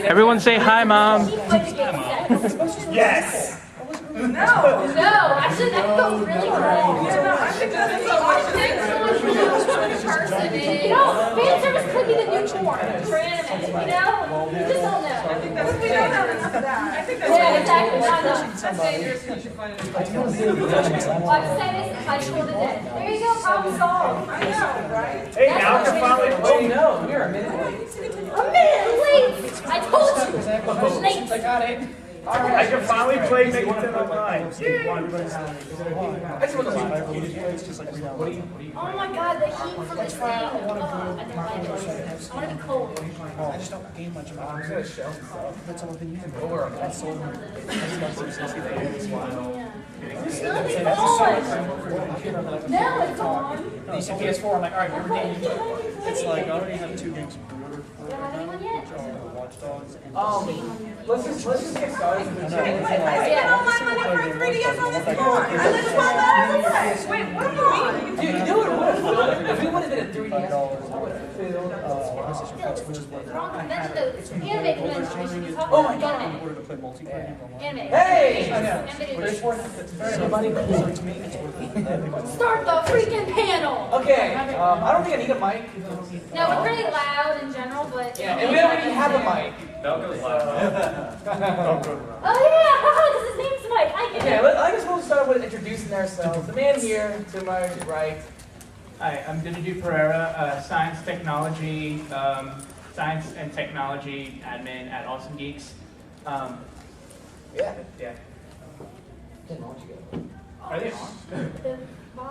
Everyone say hi, Mom. Yes! No, actually that feels really wrong. Fan service could be the new porn for anime, you know? You just don't know. We don't have enough of that. I think that's exactly. that's dangerous. You should find it. Well, I can say this if I told it then. There you go, problem solved. I know, right? Hey, now we're finally playing. No, we're a minute late. A minute late! I told you! Late! I got it. I can finally play MechaCon IX. Oh my god, the heat from this thing. I didn't like it. I want to be cold. I just don't gain much about it. I'm going to show myself. That's all I've been using. That's so It's still be gone! Now it's gone! They said PS4, I'm like, alright, we're redeeming. It's like I already have 2 games pre-ordered for You don't have anyone yet? Watch Dogs and Let's just get started. I spent all my money for a 3DS on this one. I live $12 away. Wait, what am I? Dude, you know what it would have filled? If we would have been a 3DS, it would have filled. Anime convention. Oh my god. in order to play multiplayer games online. Anime. Hey! It's very much cool to me. It's worth it. Start the freaking panel! Okay, I don't think I need a mic. No, we're pretty loud in general, but... Yeah, and we don't even have a mic. Belko's live. Oh yeah! Because his name's Mike. I get Okay, it. I guess we'll start with introducing ourselves. The man here to my right. Hi, I'm Dinidu Pereira, science and technology admin at Awesome Geeks. Yeah. Are they on?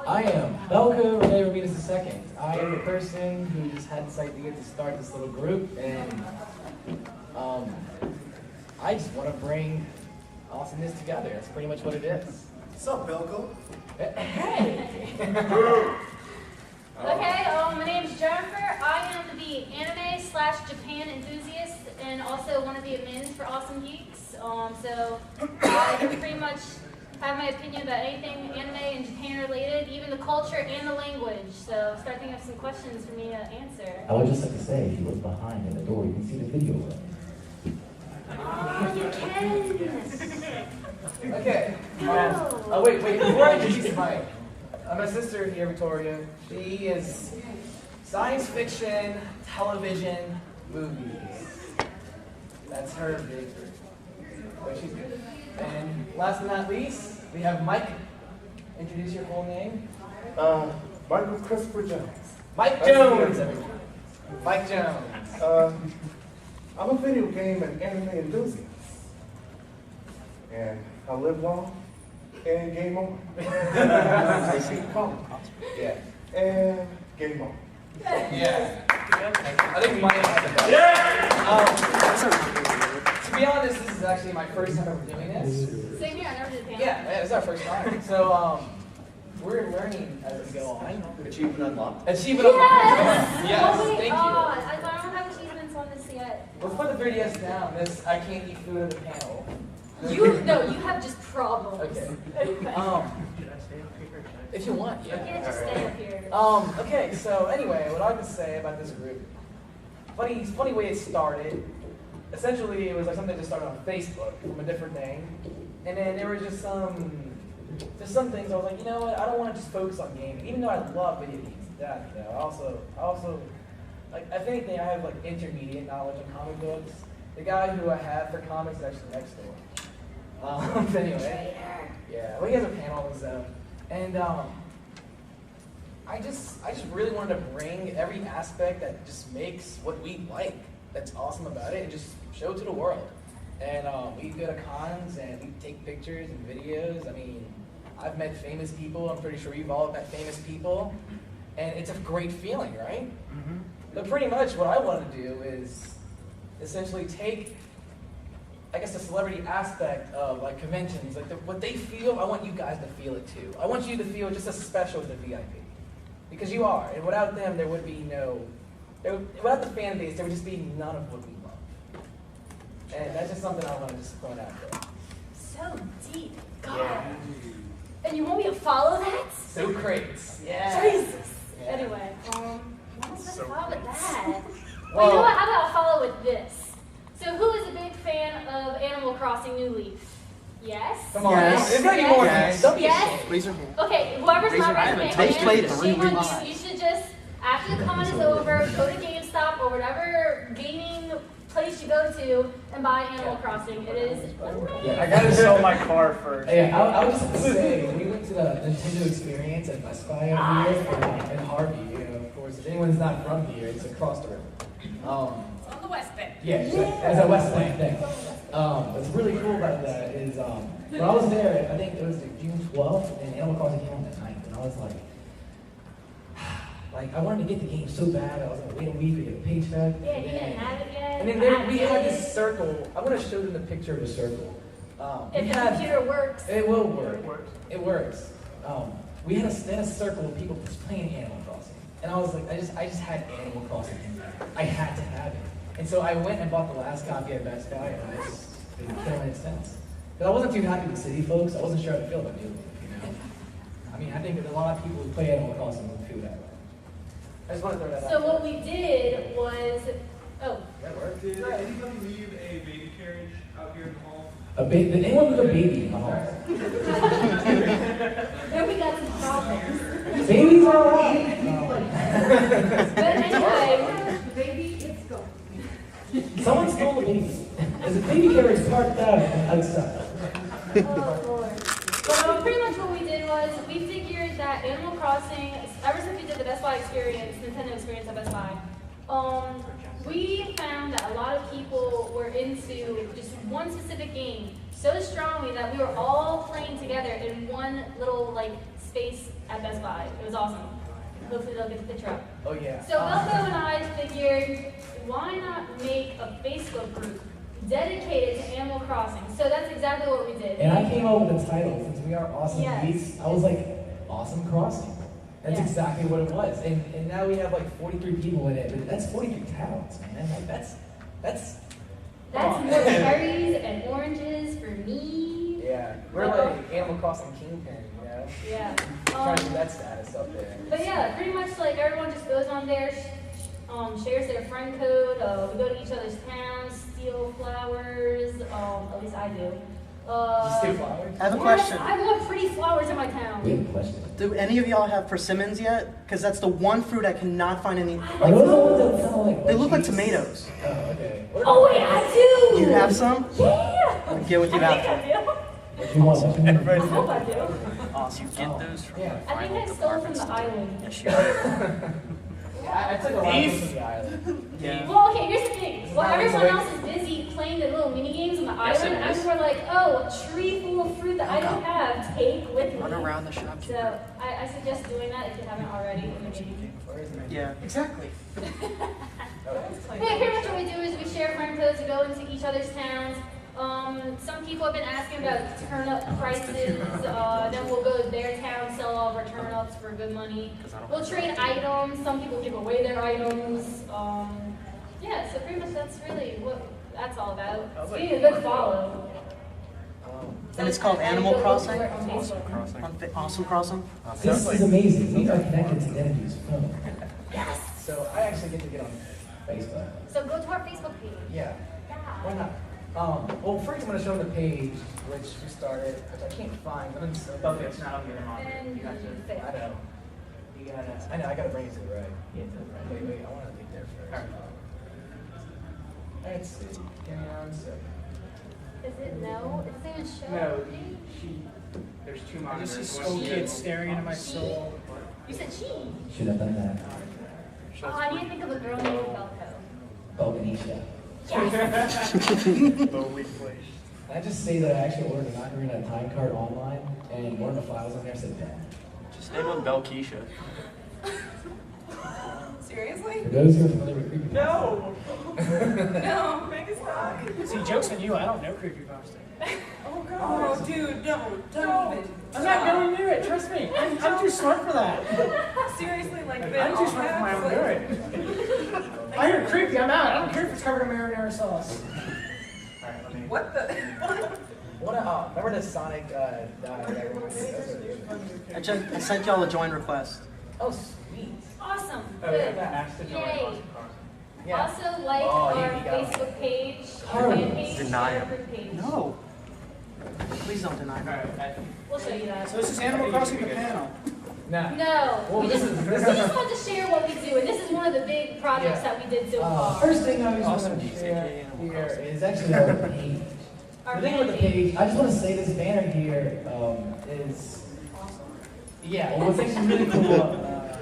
I am Belko Renee Ramirez II. I am the person who just had this idea to start this little group, and I just want to bring awesomeness together. That's pretty much what it is. What's up, Belko? Hey! Okay, my name's Jennifer. I am the anime/Japan enthusiast and also one of the admins for Awesome Geeks. So I pretty much have my opinion about anything anime and Japan related, even the culture and the language. So start thinking of some questions for me to answer. I would just like to say, if you look behind in the door, you can see the video running. Oh, you can! Okay. No. Oh wait. Before I introduce Mike, my sister here, Victoria. She is science fiction, television, movies. That's her big. But she's good. And last but not least, we have Mike. Introduce your full name. Michael Christopher Jones. Mike Jones, everyone. Mike Jones. I'm a video game and anime enthusiast. And I live long and game on. Yeah. And game on. Yeah. I think Mike has the best. To be honest, this is actually my first time ever doing this. Same here, I never did panel. Yeah, it's our first time. So we're learning as we go on. Achievement unlocked. Achievement unlocked. Yes! Yes, Oh, wait, thank you. I don't have achievements on this yet. Let's put the 3DS down. This I can't eat food at the panel. You have just problems. Okay. Should I stay up here? If you want, You yeah. can't just stay up here. Okay, so anyway, what I can say about this group, funny way it started. Essentially, it was like something that just started on Facebook from a different name, and then there were just some things I was like, you know what, I don't want to just focus on gaming, even though I love video games to death. You know, I also like if anything, I have like intermediate knowledge on comic books. The guy who I have for comics is actually next door. Anyway, yeah, well, he has a panel of his own, and I just really wanted to bring every aspect that just makes what we like that's awesome about it and just show it to the world. And we go to cons and we take pictures and videos. I mean, I've met famous people. I'm pretty sure you've all met famous people, and it's a great feeling, right? Mm-hmm. But pretty much what I want to do is essentially take, I guess, the celebrity aspect of like conventions, like what they feel. I want you guys to feel it too. I want you to feel just as special as the VIP, because you are. And without them, there would be without the fan base, there would just be none of what we love. And that's just something I want to just point out there. So deep. God. Yeah. And you want me to follow that? So crates. Yeah. Jesus. Yeah. Anyway, what was I follow with that? Well, you know what? How about I'll follow go with this. So who is a big fan of Animal Crossing New Leaf? Yes? Come on, Yes. there's gotta be more Yes. hands. Don't be Yes? ashamed. Raise your hand. Okay, whoever's Raise not your hand. raising They their played hand, 3 shame on weeks. you. You should just, after the con is over, go to GameStop or whatever gaming place you go to and buy Animal Crossing. It is I gotta sell my car first. Yeah, I was just gonna say, we went to the Nintendo Experience at Best Buy every year in Harvey. You know, of course, if anyone's not from here, it's across the river. It's on the West Bank. Yeah, it's a West Bank thing. What's really cool about that is when I was there, I think it was like June 12th, and Animal Crossing came on the 9th, and I was like, I wanted to get the game so bad, I was gonna wait a week to get a page back. Yeah, you didn't have it yet. And then there, we had this circle. I want to show them the picture of the circle. If the computer works. It will work. It works. We had a circle of people just playing Animal Crossing, and I was like, I just had Animal Crossing in there. I had to have it, and so I went and bought the last copy at Best Buy, and I just been killing it since. Because I wasn't too happy with City folks. I wasn't sure how to feel about New Leaf, you know. I mean, I think that a lot of people who play Animal Crossing would feel that way. I just want to throw that out. So what we did was, That worked. Did anybody leave a baby carriage out here in the hall? Did anyone leave a baby in the hall? then we got some problems. Babies are allowed. But anyway, baby, let's go. Someone stole a baby. There's a baby carriage parked out outside. Oh, Lord. But pretty much what we did was we figured that Animal Crossing, ever since we did the Best Buy experience, Nintendo experience at Best Buy, we found that a lot of people were into just one specific game so strongly that we were all playing together in one little like space at Best Buy. It was awesome. Hopefully they'll get the picture up. Oh yeah. So Belko and I figured, why not make a Facebook group dedicated to Animal Crossing? So that's exactly what we did. And I came up with the title, since we are Awesome Yes. Geeks, I was like, Awesome Crossing. That's Yes. exactly what it was. And now we have like 43 people in it, but that's 43 towns, man. Like that's More cherries and oranges for me. Yeah. We're like Animal Crossing Kingpin, you know? Yeah. Trying to get that status up there. But yeah, pretty much like everyone just goes on there, shares their friend code. We go to each other's towns, steal flowers. At least I do. You steal flowers? I have a question. I want pretty flowers in my town. we have a question. Do any of y'all have persimmons yet? Because that's the one fruit I cannot find any. Are those the ones that kind of like They look like cheese? tomatoes. Oh, okay. Oh wait, I do. You have some? Yeah. I'll get with you I think after. I do. What you want? What you want? I hope I do. Awesome. You get those from I think I stole from the island. I took a lot of from the island. Yeah. Well, okay, here's the thing. While everyone else is busy playing the little mini games on the island, I'm just like, oh, a tree full of fruit that I don't have, take with me. Run around the shop. So I suggest doing that if you haven't already in the mini. Yeah. Exactly. Yeah, pretty much what we do is we share friend codes, we go into each other's towns. Some people have been asking about turnip prices. Then we'll go to their town, sell all of our turnips for good money. We'll trade items. Some people give away their items. Yeah, so pretty much that's really what that's all about. It's being a good follow. And it's called Animal Crossing? On Facebook. Awesome Crossing? This is amazing. We are connected to Dinidu's phone. Yes. So I actually get to get on Facebook. So go to our Facebook page. Yeah. Yeah. Why not? Well, first I'm going to show them the page, which we started, which I can't find. But it's Okay, it's not on the other And You have to. I know. You gotta. I know. I got to bring it to the right. Yeah, to the right. Wait. I want to think there first. Let's see. Give me 1 second. Is it no? It doesn't even show. No, there's two monitors. This is One so you- kid staring into my soul. You said she. Should have done that. Oh, I need to think of a girl named Belko. Boganisha. Yes. Lowly place. Can I just say that I actually ordered a Ocarina of Time card online, and one of the files on there said Ben. Just name him Belkeisha. Seriously? For those who are familiar with creepypasta. No! No, make it stop. See, joke's on you, I don't know creepypasta. Oh, God. Oh, dude, don't even. I'm not going near it, trust me. I'm too smart for that. Seriously, like I'm too smart for my own good. I hear creepy, I'm out. I don't care if it's covered in marinara sauce. Alright, let me. What the? Remember the Sonic die that everyone did? That's what it is. I sent y'all a join request. Oh, sweet. Awesome. Oh, Good. yeah, ask to join Yay. Awesome Crossing. Yeah. Also like Oh, our you gotta fan page, Deny or him. group page. No. Please don't deny me. We'll show you that. So this is Animal Crossing the panel. Nah. No, Well, we this just, is- we just want to share what we do, and this is one of the big projects that we did so far. First thing I was Awesome going to Geeks, share aka Animal here Crossing. is actually our page. Our The thing with the fan page, I just want to say this banner here is, yeah, well, it's actually really cool.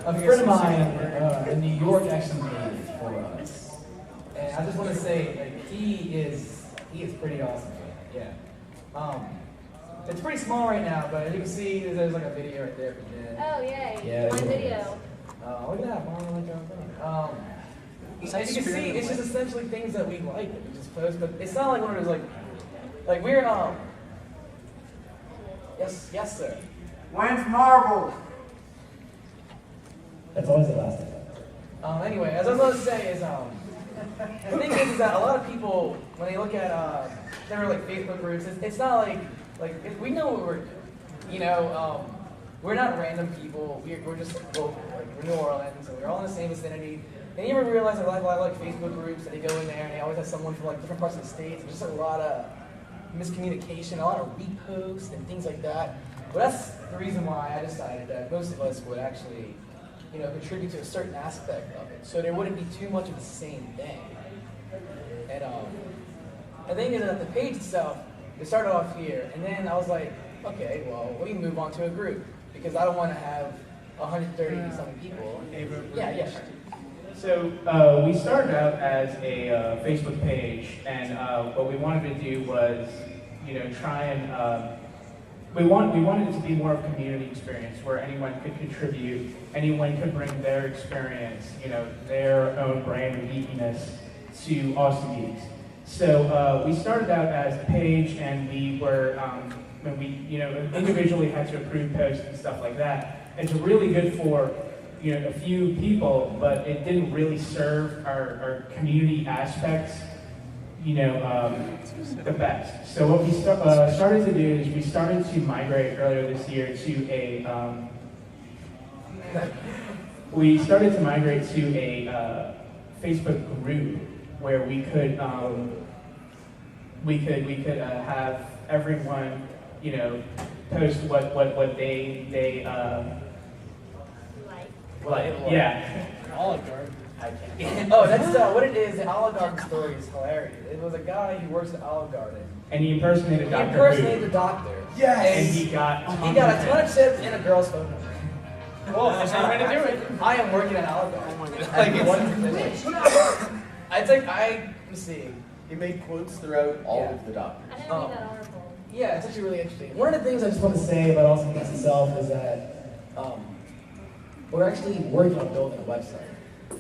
A friend of mine in New York actually made it for us, and I just want to say, like, he is pretty awesome. Yeah. It's pretty small right now, but as you can see, there's like a video right there for Jenn. Oh, yay. Yeah, One that's video. Look at that, Mom, like our thing. As you can see, it's just essentially things that we like that we just post, but it's not like one of those like we're yes sir. When's Marvel? That's always the last thing. Anyway, as I was going to say is the thing is that a lot of people when they look at different like Facebook groups, it's not like we know what we're doing. You know, we're not random people. We're just local. Like we're New Orleans, and we're all in the same vicinity. And you ever realize that a lot of like Facebook groups that they go in there and they always have someone from like different parts of the states. There's just a lot of miscommunication, a lot of reposts and things like that. But that's the reason why I decided that most of us would actually, you know, contribute to a certain aspect of it, so there wouldn't be too much of the same thing. And the thing is that the page itself, it started off here, and then I was like, okay, well, we can move on to a group because I don't want to have 130 something people. Yeah, sure. So we started out as a Facebook page, and what we wanted to do was, you know, try and we wanted it to be more of a community experience where anyone could contribute, anyone could bring their experience, you know, their own brand of geekiness to Awesome Geeks. So we started out as a page, and we were when we, you know, individually had to approve posts and stuff like that. It's really good for, you know, a few people, but it didn't really serve our community aspects, you know, the best. So what we started to do is we started to migrate earlier this year to a Facebook group where we could have everyone, you know, post what they like. Yeah. Olive Garden. Oh, that's what it is. The Olive Garden story is hilarious. It was a guy who works at Olive Garden. And he impersonated He Dr. impersonated Who. the doctor. Yes. And he got a ton of tips and a girl's phone number. Well, that's not way to do it. I am working at Olive Garden. Like one position. Let me see. He made quotes throughout all of the doctors. I didn't read that article. Yeah, it's actually really interesting. One of the things I just want to say about Awesome Geeks itself is that we're actually working on building a website.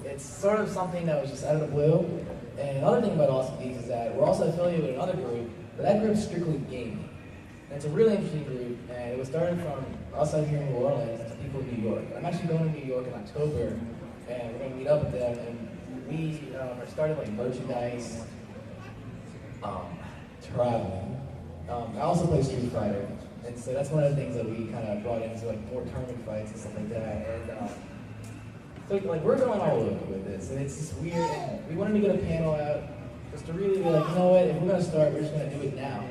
It's sort of something that was just out of the blue. And another thing about Awesome Geeks is that we're also affiliated with another group, but that group's strictly gaming. And it's a really interesting group, and it was started from us out here in New Orleans to people in New York. I'm actually going to New York in October, and we're going to meet up with them, and we are starting like merchandise, traveling. I also play Street Fighter, and so that's one of the things that we kind of brought into like more tournament fights and stuff like that. And so like we're going all over with this, and it's just weird. And we wanted to get a panel out just to really be like, you know what? If we're gonna start, we're just gonna do it now.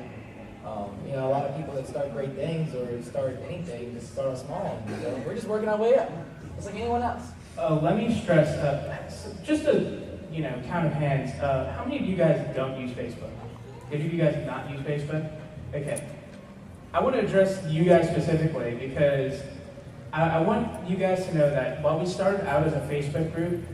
You know, a lot of people that start great things or start anything just start off small. And, you know, we're just working our way up, just like anyone else. Let me stress, just a, you know, count of hands. How many of you guys don't use Facebook? Did you guys not use Facebook? Okay. I want to address you guys specifically because I want you guys to know that while we started out as a Facebook group,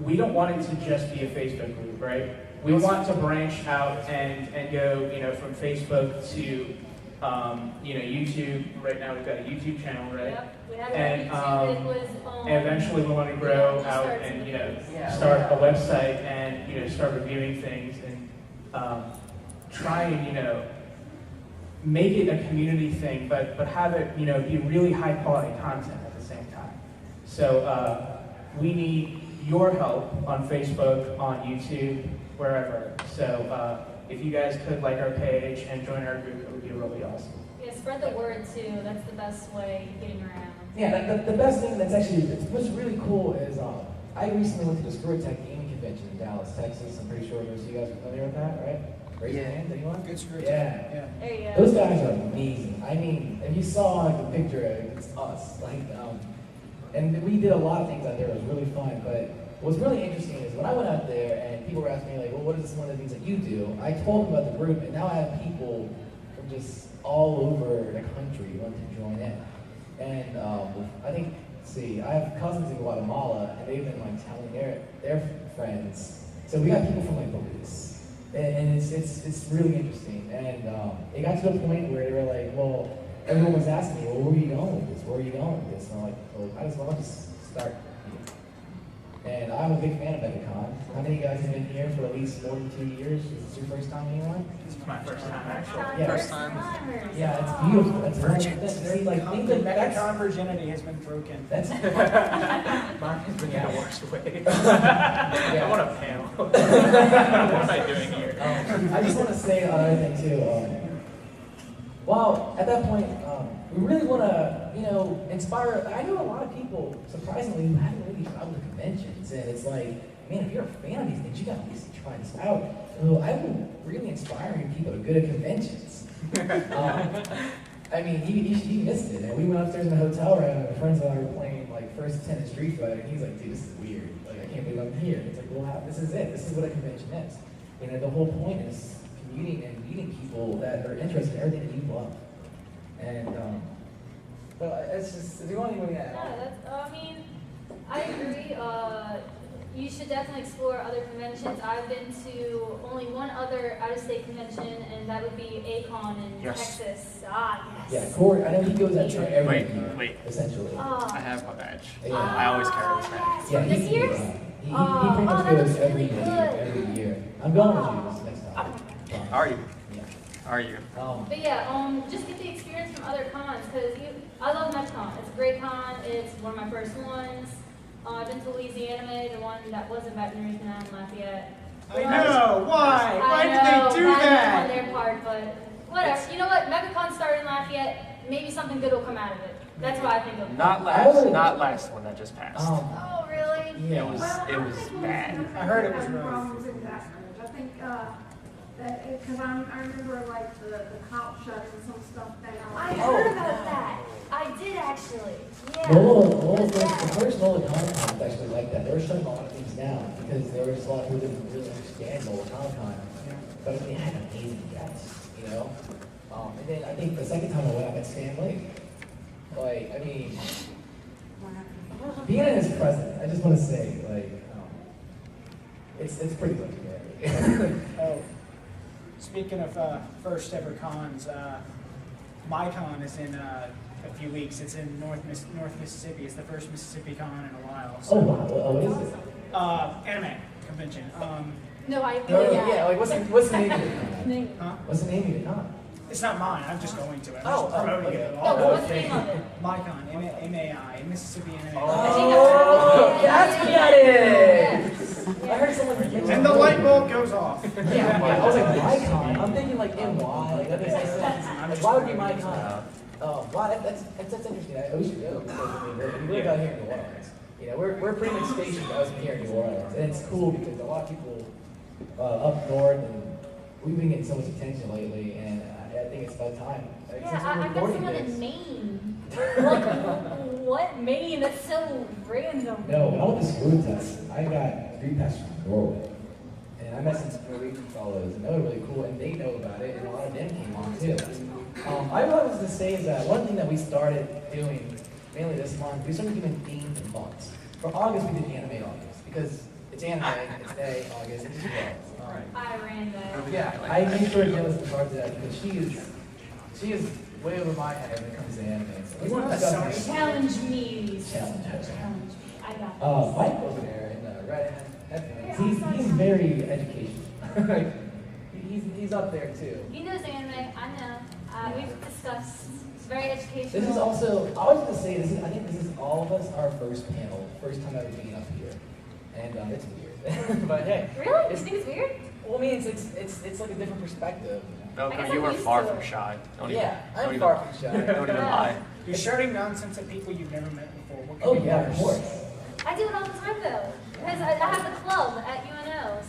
we don't want it to just be a Facebook group, right? We want to branch out and go, you know, from Facebook to, you know, YouTube. Right now we've got a YouTube channel, right? Yep, we had And, YouTube. It was and eventually we want to grow out and, you know, start a website and, you know, start reviewing things and try and, you know, make it a community thing, but have it, you know, be really high quality content at the same time. So we need your help on Facebook, on YouTube, wherever. So if you guys could like our page and join our group, it would be really awesome. Yeah, spread the word too. That's the best way of getting around. Yeah, the best thing that's actually, what's really cool is I recently went to the StoryTech Gaming convention in Dallas, Texas. I'm pretty sure most of you guys are familiar with that, right? Raise your hand, anyone? Good screw. Yeah. There you go. Those guys are amazing. I mean, if you saw like the picture, it's us. And we did a lot of things out there. It was really fun. But what's really interesting is when I went out there and people were asking me like, well, what is one of the things that you do? I told them about the group, and now I have people from just all over the country want to join in. And I think, I have cousins in Guatemala, and they've been like telling their friends. So we got people from like Belize, and it's really interesting. And it got to the point where they were like, well, everyone was asking me, well, where are you going with this? Where are you going with this? And I'm like, well, I just want to start here. And I'm a big fan of MechaCon. How many guys have been here for at least more than 2 years? Is this your first time, anyone? This is my first time, actually. Yeah. First time. Yeah, it's beautiful. That's Virgin. See, like, think of MechaCon virginity has been broken. That's Mine has been the worst way. I want a panel. What am I doing here? I just want to say another thing too. Well, at that point, we really want to, inspire. I know a lot of people, surprisingly, who haven't really traveled to conventions, and it's like, man, if you're a fan of these things, you got to at least try this out. So I'm really inspiring people to go to conventions. I mean, he missed it. And we went upstairs in the hotel room, and my friends and I were playing like first 10 Street Fighter, and he's like, dude, this is weird. Like, I can't believe I'm here. It's like, well, this is it. This is what a convention is. The whole point is commuting and meeting people that are interested in everything that you love. And but it's just, if you want anybody to add. Yeah, I agree. You should definitely explore other conventions. I've been to only one other out-of-state convention, and that would be ACON in Texas. Yes. Yeah, Kory, I know he goes out there every year. Wait. Essentially. I have my badge. Yeah. I always carry this badge. Yeah, This year's? He pretty much that goes looks every really year, every year. I'm going with you this next time. How are you? Yeah. How are you? But yeah, just get the experience from other cons, because I love MechaCon. It's a great con. It's one of my first ones. I've been to Louisiana, the one that was in Baton Rouge, now in Lafayette. I know, why? Why did they do that? that? On their part, but whatever. You know what? MechaCon started in Lafayette. Maybe something good will come out of it. That's what I think of. Not last one that just passed. Oh, really? Yeah, it was bad. I heard it was rough. Problems in Baton Rouge. I think because I remember like the cop shutting some stuff down. I heard about that. I did actually. Yeah. The first Nola Comic Con was actually like that. They were shutting a lot of things down because there was a lot of people who didn't really understand Nola Comic Con. But they had amazing guests, And then I think the second time I went, I met Stan Lee. Being in his presence, I just want to say, it's pretty legendary. Speaking of first ever cons, my con is in a few weeks. It's in North Mississippi. It's the first Mississippi con in a while. So. Oh wow! What is it? Anime convention. No, I yeah. Like what's the name of it? Huh? What's the name of it? It's not mine. I'm just going to it. I'm just Oh, promoting okay. it. No, what's the name of it? MyCon, MAI, Mississippi Anime. Oh, that's what that is. I heard someone. And the light bulb goes off. Yeah, I was like, MyCon. I'm thinking like NY. Like that makes sense. Like, why would it be MyCon? Oh, wow, that's interesting. We should go. We live out here in New Orleans. We're pretty much stationed out here in New Orleans, and it's cool because a lot of people up north, and we've been getting so much attention lately, and I think it's about time. I got someone in Maine. What? Maine? That's so random. No, when I went to school test, I got 3 passes from Norway. And I met some Norwegian fellows, and they were really cool, and they know about it, and a lot of them came on too. I was to say is that one thing that we started doing, mainly this month, we started doing themed months. For August, we did Anime August, because it's anime, it's May, August, it's July. I ran that. Yeah, I made sure Jenn was in charge of that, because she is way over my head when it comes to anime. So we want to discuss Challenge me. Challenge her. Challenge me. I got this. Mike over there in the red headphones, he's very educational. he's up there too. He knows anime. I know. We've discussed. It's very educational. This is also, I was going to say, I think this is all of us, our first panel, first time ever being up here. And it's weird. But hey. Really? You think it's weird? Well, I mean, it's like a different perspective. Belko, you were far from shy. I'm far from shy. Don't even lie. You're shouting nonsense at people you've never met before. What could Oh be yeah, worse? of course. I do it all the time though. Because I have the club at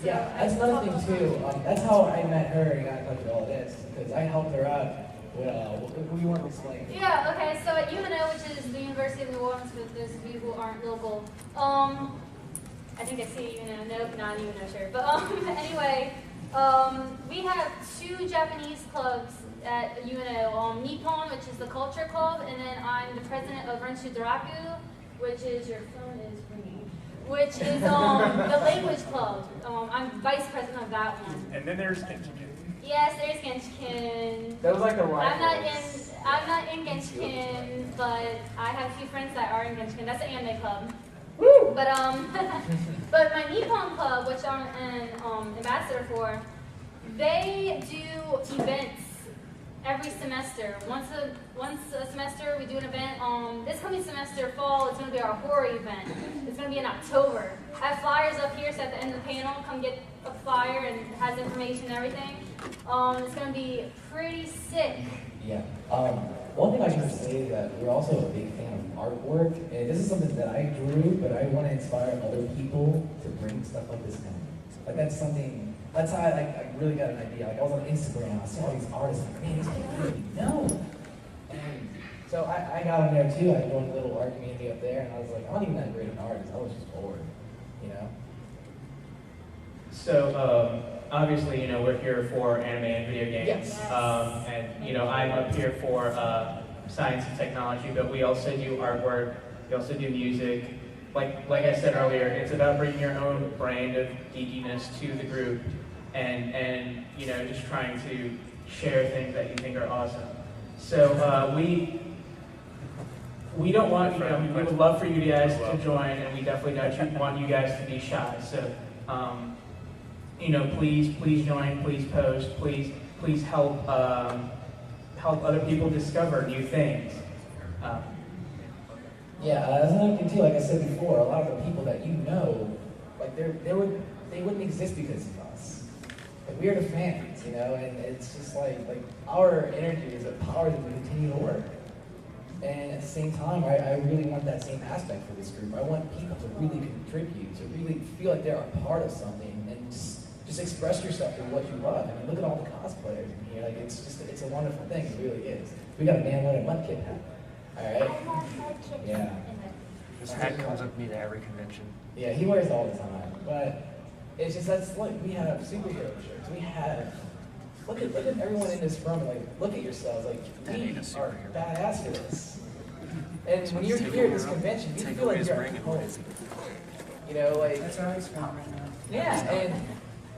Yeah, that's another thing too. That's how I met her and got in touch with all this, because I helped her out with, we weren't explaining. Yeah, okay, so at UNO, which is the University of New Orleans, for those of you who aren't local, I think I see UNO, nope, not UNO, sure. But anyway, we have 2 Japanese clubs at UNO, Nippon, which is the culture club, and then I'm the president of Renshu Daraku, which is, your phone is ringing, which is the language club. I'm vice president of that one. And then there's Genshin. Yes, there's Genshin. That was like the I'm not in Genshin, but I have a few friends that are in Genshin. That's an anime club. Woo! But but my Nippon club, which I'm an ambassador for, they do events every semester. Once a semester, we do an event. This coming semester, fall, it's going to be our horror event. It's going to be in October. I have flyers up here, so at the end of the panel, come get a flyer and it has information and everything. It's going to be pretty sick. Yeah. One thing I should say is that we're also a big fan of artwork, and this is something that I drew, but I want to inspire other people to bring stuff like this in. Like that's how I really got an idea. Like I was on Instagram, I saw these artists, like, man, these people really know. And so I got on there too. I joined a little art community up there, and I was like, I'm not even that great an artist. I was just bored, you know. So obviously, you know, we're here for anime and video games, yes. and you know, I'm up here for science and technology, but we also do artwork. We also do music. Like I said earlier, it's about bringing your own brand of geekiness to the group, and you know, just trying to share things that you think are awesome. So we don't want, you know, we would love for you guys to join, and we definitely don't want you guys to be shy. So you know, please join, please post, please help other people discover new things. Yeah, that's another thing too. Like I said before, a lot of the people that you know, like they wouldn't exist because of us. Like we are the fans, you know, and it's just like our energy is what powers them to continue to work. And at the same time, I really want that same aspect for this group. I want people to really contribute, to really feel like they're a part of something, and just express yourself in what you love. I mean, look at all the cosplayers in here. Like it's a wonderful thing. It really is. We got a man wearing a Mudkip hat. All right. Yeah. This hat comes with me to every convention. Yeah, he wears it all the time. But it's just that's like we have superhero shirts. We have look at everyone in this room. Like look at yourselves. Like we are badass for this. And when you're here at this convention, you feel like you're at home. You know, like That's how it's fun right now. yeah, and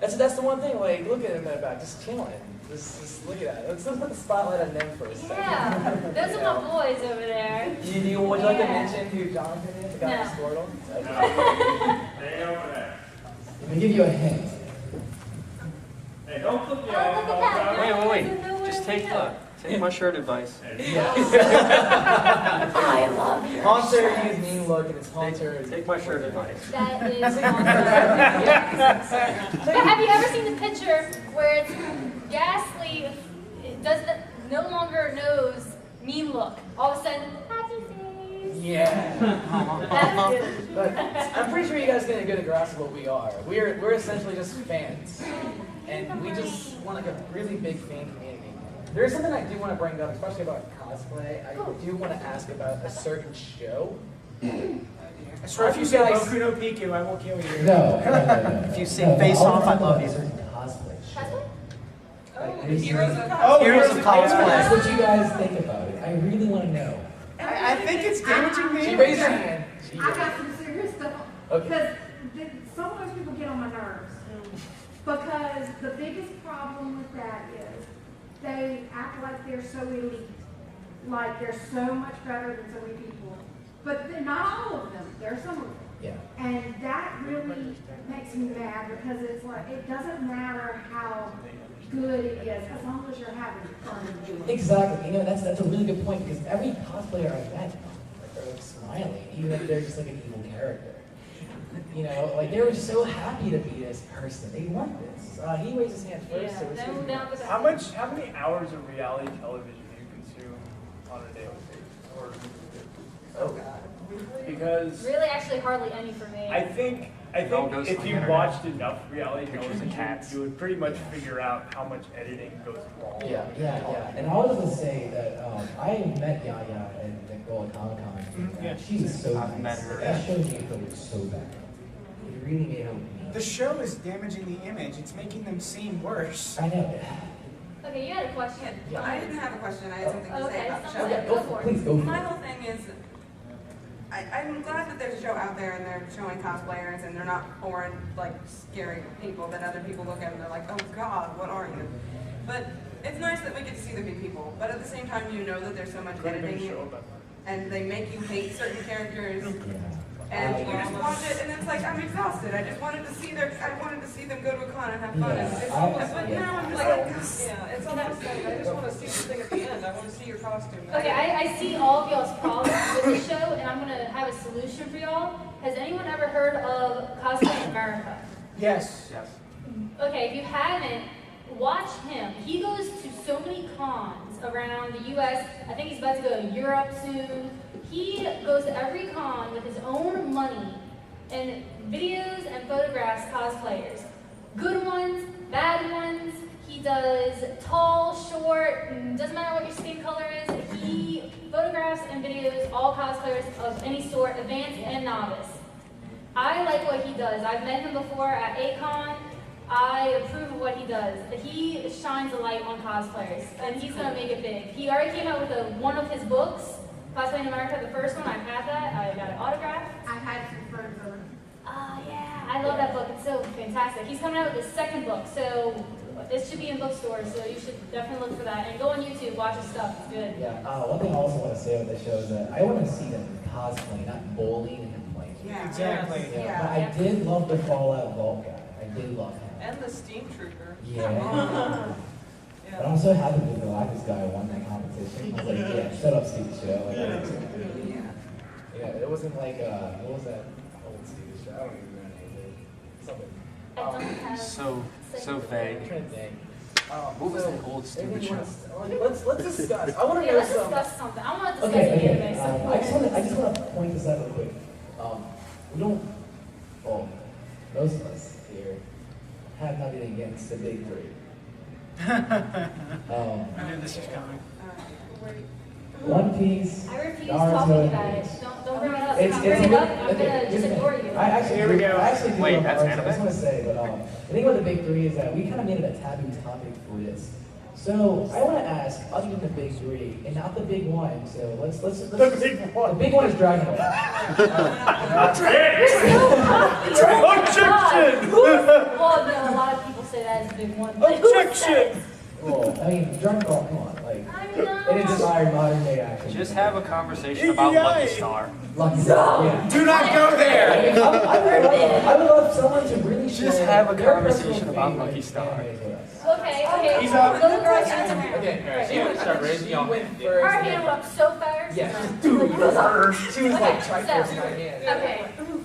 that's the one thing. Like look at him in the back, just chilling. Just look at that. Let's put the spotlight on them for a second. Yeah, those are my boys over there. Would you like to mention who Jonathan is? The guy No. who scored him? Stay over there. Let me give you a hint. Hey, don't flip the Oh, eyes look all at that. the Wait. Just take my shirt advice. I love you. Haunter, use mean look, and it's Haunter. Take my shirt advice. That is awesome. But have you ever seen the picture where it's Ghastly no longer knows mean look? All of a sudden, happy face. Yeah. That's good. But I'm pretty sure you guys get a good grasp of what we are. We're essentially just fans, and we just want like a really big fan community. There is something I do want to bring up, especially about cosplay. I do want to ask about a certain show. I swear if you say Boku no Piku, I will kill you. No. If you sing Face Off, I love you. Cosplay show. Heroes of Heroes of That's Cosplay. what you guys think about it. I really want to know. I think it's damaging me. She raised her hand. I got some serious stuff. Okay. Because some of those people get on my nerves. Because the biggest problem with that is they act like they're so elite. Like they're so much better than so many people. But they're not all of them. There are some of them. Yeah. And that really makes me mad because it's like, it doesn't matter how good it is as long as you're having fun doing it. Exactly. You know, that's a really good point because every cosplayer I met, like, they're like smiling, even if they're just like an evil character. You know, like they were just so happy to be this person. They want this. He raised his hand first. Yeah, so it's then really down nice. to How many hours of reality television do you consume on a daily basis? Or Oh God. because Really, actually, hardly any for me. I think It all goes if on the you internet. watched enough reality Pictures of television, cats. you would pretty much figure out how much editing goes wrong. Yeah. And I was gonna say that I met Yaya and Nicole at Comic Con. Yeah. She was so I've nice. met her. That show made her look so bad. It really made her look mean. The show is damaging the image. It's making them seem worse. I know. Okay, you had a question. Yeah. I didn't have a question. I had something to say Okay, about the show. someone go for it. Please go for My it. whole thing is, I'm glad that there's a show out there and they're showing cosplayers and they're not foreign, like, scary people that other people look at and they're like, oh God, what are you? But it's nice that we get to see them be people. But at the same time, you know that there's so much Could have been a editing show about and they make you hate certain characters. Yeah. And you just watch it, and it's like I'm exhausted. I just wanted to see them go to a con and have fun. Yeah, It's I- almost, but yeah. now I'm just like, Yeah, it's almost like I just want to see the thing at the end. I want to see your costume. Okay, I see all of y'all's problems with the show, and I'm gonna have a solution for y'all. Has anyone ever heard of Cosplay America? Yes. Yes. Okay, if you haven't, watch him. He goes to so many cons around the U.S. I think he's about to go to Europe soon. He goes to every con with his own money and videos and photographs cosplayers. Good ones, bad ones. He does tall, short, doesn't matter what your skin color is. He photographs and videos all cosplayers of any sort, advanced and novice. I like what he does. I've met him before at A-Con. I approve of what he does. He shines a light on cosplayers, and he's gonna make it big. He already came out with one of his books, Cosplay in America, the first one. I have that. I got it autographed. I had some friends of it. Yeah, I love that book. It's so fantastic. He's coming out with his second book, so this should be in bookstores. So you should definitely look for that and go on YouTube, watch his stuff. It's good. Yeah. One thing I also want to say about this show is that I want to see them cosplay, not bullying and complaining. yeah, Exactly. Yeah. But I did love the Fallout Vault guy. I did love him. And the Steam Trooper. Yeah. But I'm so happy that the Galactus guy won that competition. I was like, yeah, shut up, stupid show. Like, yeah, it wasn't like, what was that old stupid show? I don't even remember the name of it. Something. So vague. I'm trying to think. What was that old stupid show? Let's discuss. I want to Yeah, know let's some. discuss something. I want to discuss Okay, the anime okay. stuff. I just want to point this out real quick. We don't, well, most of us here have nothing against the big three. I knew this was coming. One Piece, I refuse Naruto, talking and about it. Bleach. Don't bring it up. It's If you bring it up, I'm okay, gonna here's just the thing. ignore you. I actually Here we do- go. I actually do Wait, love that's Naruto. I anime? just want to say, but the thing with the big three is that we kind of made it a taboo topic for this. So I want to ask, other than the big three, and not the big one. So let's The big one. The big one is Dragon Ball. Objection! Well, no, a lot of people say that is a big one. But who said it? Objection! Well, I mean, Dragon Ball, come on, like I know. it inspired modern day action. Just have a conversation about Lucky Star. Lucky Star. Yeah. Do not go there. I would love someone to really Just share have a their conversation personal about favorite Lucky Star. animes with us. Okay. He's up. Little girl's answer. Okay, So you want to start raising your hand? Her hand went up so fast. Yeah. Dude, She was like Okay, trying so- to my hand.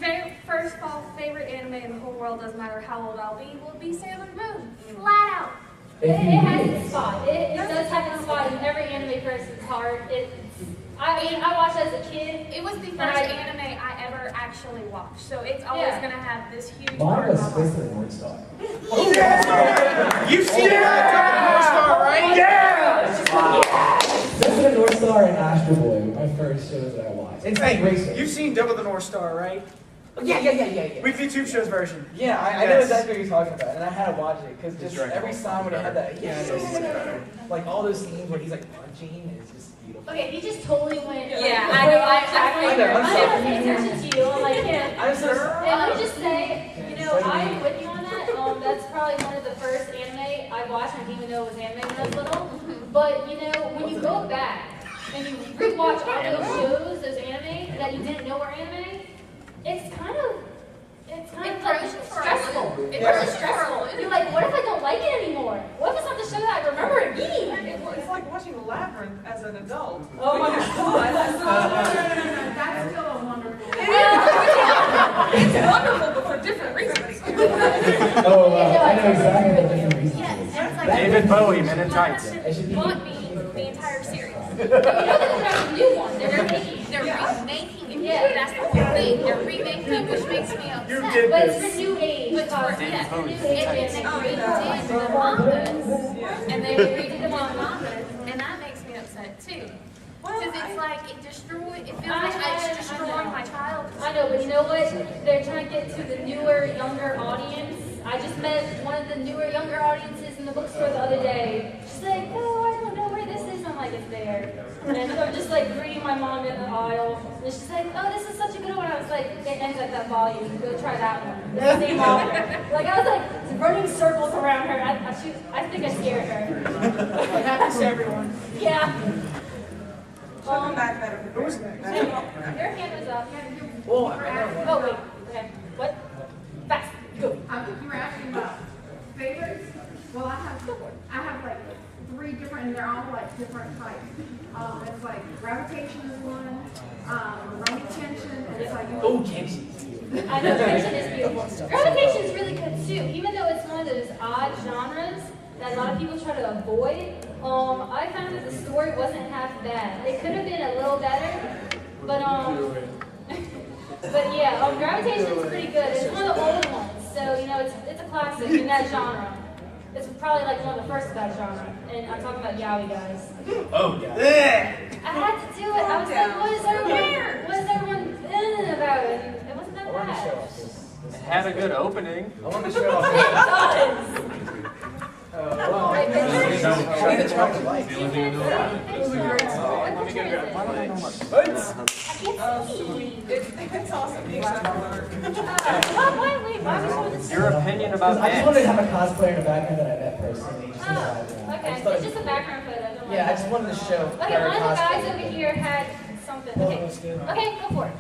Okay. First of all, favorite anime in the whole world, doesn't matter how old I'll be, will be Sailor Moon. Flat out. It has its spot. It does have its spot in every anime person's heart. I mean, I watched as a kid. It was the And first I- anime I ever actually watched, so it's always Yeah. gonna have this huge Mine part was of my Fist heart. of the North Star. You've seen North Star, right? Yeah! Fist of the North Star and Astro Boy were my first shows that I watched. It's like Hey, racing. you've seen Double the North Star, right? Yeah. Weekly Tube Shows version. Yeah, I know Yes. exactly what you're talking about, and I had to watch it because just every song when it had that, like all those scenes where he's like punching, it's just beautiful. Okay, he just totally went. Yeah, like, I know, way off track. I know, I'm I'm sorry. not paying attention to you. I'm like, yeah. I'm so sorry. And let me just say, I'm with you on that. That's probably one of the first anime I watched. I didn't even know it was anime when I was little. But when you go back and you rewatch all those shows, those anime that you didn't know were anime, it's kind of like stressful. It's really stressful. You're like, what if I don't like it anymore? What if it's not the show that I remember it being? It's like watching Labyrinth as an adult. Oh my God. That's still a wonderful. It's wonderful, but for different reasons. Oh, I know exactly what different reasons it is. And it's like David Bowie, Men in Tights. bought me the entire series. You know that they're not a new one. They're remaking. They're remaking it. Yeah. That's the whole thing. They're remaking it, which makes me upset. But it's for new age. But cosplay. yes, For and new they age. redid the mangas, and they redid the mangas, and that makes me upset too. Because it's like it feels like it's destroying my childhood. I know, but you know what? They're trying to get to the newer, younger audience. I just met one of the newer, younger audiences in the bookstore the other day. She's like, oh, I don't know where this is. I'm like, it's there. And I'm just like greeting my mom in the aisle. And she's like, oh, this is such a good one. I was like, it ends at that volume. Go try that one. It's the same author. Like, I was like running circles around her. I think I scared her. It happens to everyone. Yeah. Welcome back better. Your hand was up. Well, Oh, wait. Okay. What? Fast. Go. I think you were asking about favorites. Well, I have like 3 different, and they're all like different types. It's like gravitation is one, running tension, and it's like Tension. I know tension is beautiful. Gravitation is really good too, even though it's one of those odd genres that a lot of people try to avoid. I found that the story wasn't half bad. It could have been a little better, but but yeah, gravitation is pretty good. It's one of the older ones, so you know it's a classic in that genre. It's probably like one of the first of that genre, and I'm talking about yaoi guys. Oh, yeah. I had to do it. I was like, what is everyone about it? And it wasn't that bad. It had a good opening. I want to show off. It does. Show me the chapter like. You can't see the picture. What picture is it? Why don't I know much? I can't see. It's awesome. Geeks everywhere. Wait, why are we showing this? Your opinion about I just wanted to ants. have a cosplayer in the background that I met personally. She's Oh, okay. It's just a background photo. Don't worry. Yeah, I just wanted to show. Okay, one of the guys over here had something. Okay, go for it.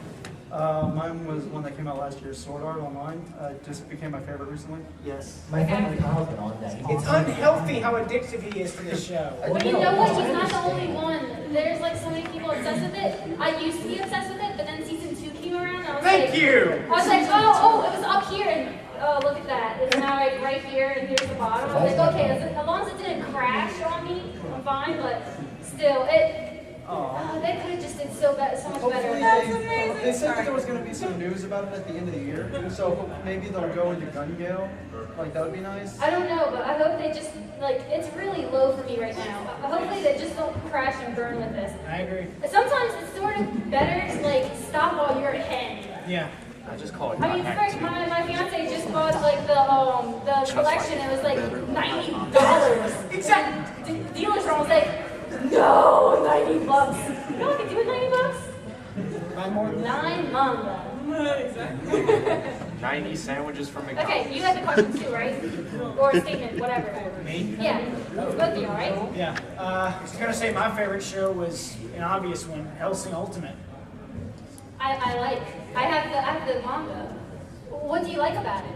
Mine was one that came out last year, Sword Art Online. Just became my favorite recently. Yes. My friend Kyle's been on that. It's unhealthy how addictive he is to this show. But you know what? He's not the only one. There's like so many people obsessed with it. I used to be obsessed with it, but then season 2 came around. And I was Thank like, you. I was like, oh, it was up here, and oh, look at that. It's now like right here, and here's the bottom. I was like, okay, as long as it didn't crash on me, I'm fine. But still, they could have just did so much better. That's amazing. They said that there was going to be some news about it at the end of the year, so maybe they'll go into Gun Gale. Like, that would be nice. I don't know, but I hope they just, like, it's really low for me right now. Hopefully they just don't crash and burn with this. I agree. Sometimes it's sort of better to, like, stop while you're ahead. Yeah. I just call it I mean, first, my fiance just bought, like, the collection. It was, like, $90. Exactly. Dealers were almost like, no, $90. You know what I could do with $90? Buy more. 9 manga. Exactly. 90 sandwiches from McDonald's. Okay, you had the question too, right? Or a statement, whatever. Me? Yeah, both of you, right? Yeah. I was gonna say my favorite show was an obvious one, Hellsing Ultimate. I have the manga. What do you like about it?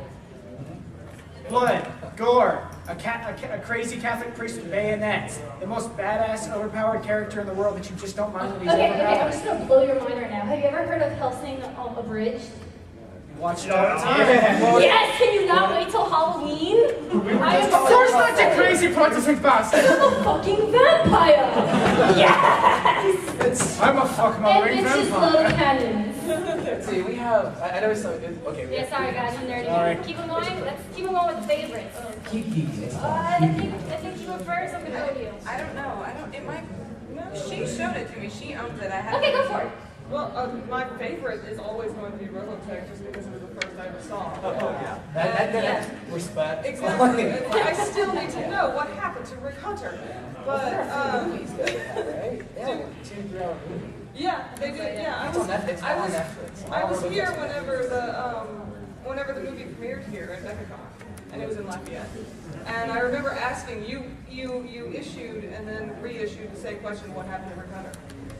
Blood, gore, a crazy Catholic priest with bayonets, the most badass, overpowered character in the world that you just don't mind when he's Okay, overpowered. I'm just gonna blow your mind right now. Have you ever heard of Hellsing Abridged? Watch it all the time. Yes, can you not wait till Halloween? I am Of course so not, you excited. crazy Protestant bastard! I'm a fucking vampire! Yes! I'm a fuck And mongering bitches vampire. love cannons. Let's see, we have. I know it's okay. Yeah, sorry guys, I'm nerdy. Sorry. Keep them going. Let's keep them going with the favorites. Keep geeking. It's I fine. think you were first. I'm gonna go to you. I don't know. It might. No, she showed it to me. She owns it. I have. Okay, go for it. Well, my favorite is always going to be Robotech just because it was the first I ever saw. Yeah. That's respect. Exactly. And I still need to know what happened to Rick Hunter. But, movies that they have, right? They have 2-3 hour movies. yeah, they did. Yeah, It's on Netflix. On Netflix. I was here whenever the movie premiered here at MechaCon, and it was in Lafayette. And I remember asking you issued and then reissued the same question, what happened to Rick Hunter?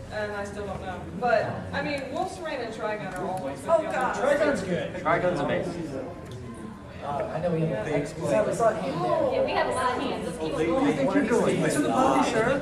And I still don't know. But I mean, Wolf's Rain and Trigun are always. Oh God. Trigun's good. Trigun's amazing. I know we have a big We saw it hand there. Yeah, we have a lot of hands. Let's keep it going. To the party, sir.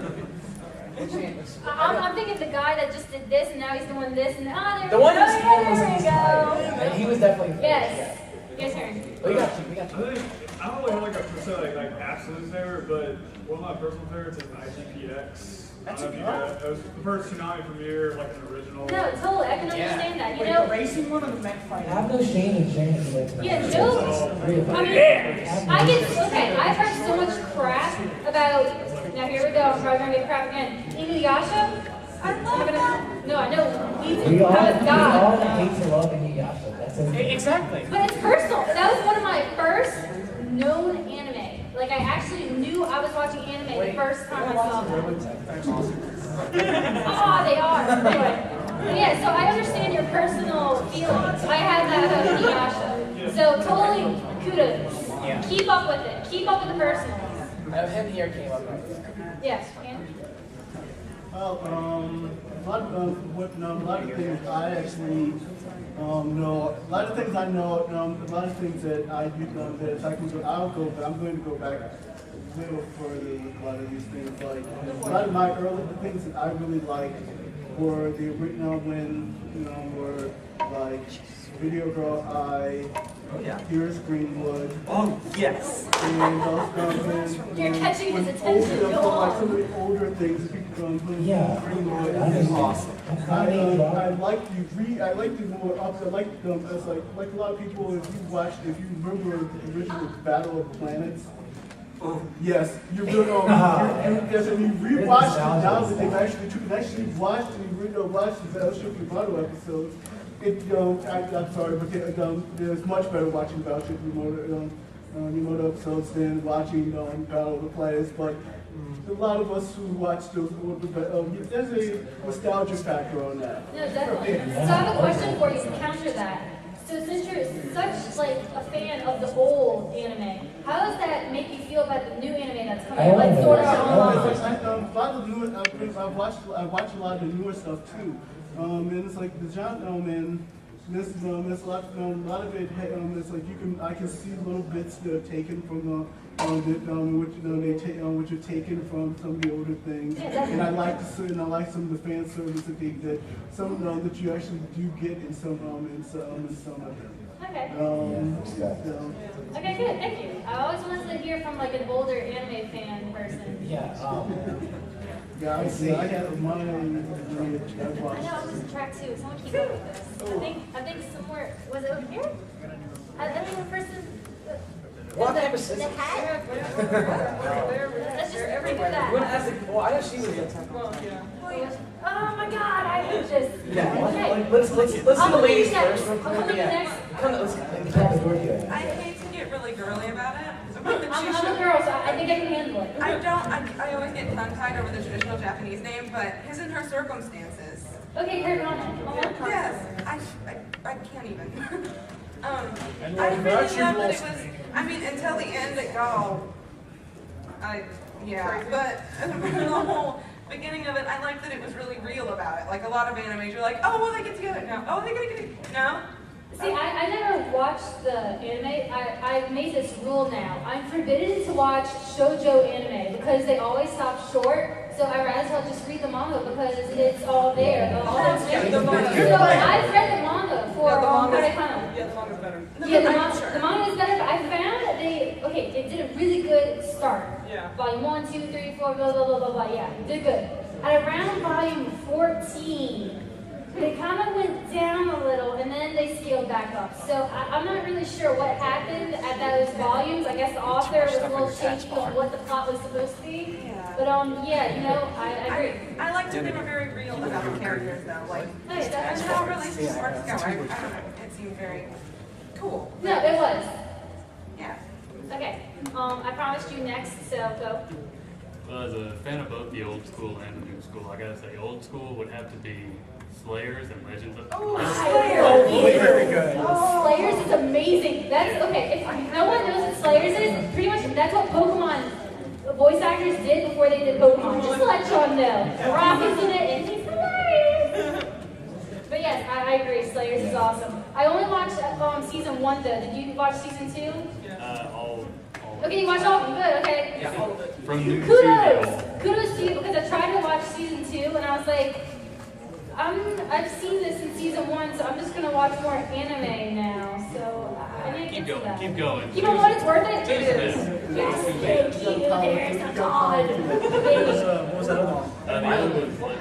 I'm thinking the guy that just did this and now he's doing this and there The we one go. whose hand was in There his we go. eye. He was definitely. Yes. Your turn. We got you. I don't really have like a percent like absolute favorite, but one of my personal favorites is IGPX. That's I don't know if you guys, it was the first Tsunami premiere, like an original. No, totally. I can understand that. You Wait, know, the racing one or the mech fighting? Have no shame in sharing it. yeah, no. I mean, I get, okay, I've heard so much crap about, now here we go, I'm probably going to get crap again. Inuyasha? I love that. No, I know. We all have God. hate to love Inuyasha. That's okay. Exactly. But it's personal. That was one of my first known anime. Like, I actually knew I was watching anime the first time I saw them. Oh, they are. Anyway. But yeah, so I understand your personal feelings. I had that about Inuyasha. So totally kudos. Yeah. Keep up with it. Keep up with the personals. Him here came up with it. Yes, Ken? Well, a lot of things I actually know. A lot of things I know. A lot of things that I do that I can go. I'm going to go back a little further with a lot of these things. Like a lot of my early things that I really liked were the original when were like Video Girl Eye. Oh yeah. Here's Greenwood. Oh yes. And You're catching his attention. Go like on. some of the older things, Yeah. Greenwood. That's awesome. I like the more up. I like them as like a lot of people. If you remember the original Battle of the Planets. Yes, you really yes, and you rewatch it now that they've actually watched and you really watch the Battleship Yamato episodes. I'm sorry, but it's much better watching Battleship Yamato episodes than watching Battle of the Planets. But a lot of us who watch those, there's a nostalgia factor on that. No, definitely. So I have a question for you to counter that. So since you're such like a fan of the old anime, how does that make you feel about the new anime that's coming out, like Sword Art Online? I watch a lot of the newer stuff too, and it's like the genre, and this there's a lot of it. It's like I can see little bits that are taken from which are taken from some of the older things, and I like some of the fan service that that you actually do get in some of them. Okay. Okay, good. Thank you. I always wanted to hear from like an older anime fan person. Yeah. Yeah, I see. I have mine. I know I was in track too. Someone keep up with this. I think somewhere was it over here? I think the person. What type of the hat? Let's just everywhere. figure that. When as a, well, I know she was Well, yeah. Oh my God, I hate this. Yeah. Okay. Let's see the ladies first. Real I'll quick. come Yeah. next. I hate to get really girly about it. But the I'm a girl, so I think I can handle it. I always get tongue-tied over the traditional Japanese name, but His and Her Circumstances. Okay, Kurt, on. Yes, I can't even. I And really we're loved not that it you, was, I mean, until the end it got but the whole beginning of it, I liked that it was really real about it. Like a lot of animes, you're like, oh, well, they get together. No. Oh, they get together. No. See, I never watched the anime. I made this rule now. I'm forbidden to watch shoujo anime because they always stop short. So I rather just read the manga because it's all there. So I've read the manga for Karekana. Yeah, the manga's better. Yeah, the manga is better, but I found that they did a really good start. Yeah. Volume 1, 2, 3, 4, blah, blah, blah, blah, blah. Yeah, did good. At around volume 14, they kind of went down a little, and then they scaled back up. So I'm not really sure what happened at those volumes. I guess the author was a little shaky on what the plot was supposed to be. But yeah, I agree. I liked that they were very real about the characters, though. Like, and how relationships work go. I don't know. It seemed very cool. No, it was. Yeah. Okay. I promised you next, so go. Well, as a fan of both the old school and the new school, I gotta say, old school would have to be Slayers and Legends of Slayers! Oh, very good. Slayers is amazing. That's okay. If no one knows what Slayers is, pretty much that's what Pokemon voice actors did before they did Pokemon. Just to let y'all know. Rock is in it and he's hilarious. But yes, I agree. Slayers is awesome. I only watched season 1 though. Did you watch season 2? all. Okay, you watched all? Good. Okay. Yeah, all of it. From new Kudos to you because I tried to watch season 2 and I was like, I've seen this in season 1, so I'm just gonna watch more anime now. So I need to Keep get to going, that. keep going. You know what? It's worth it. It is. Yes, thank you. There's a God. What was that other one? The other one's like,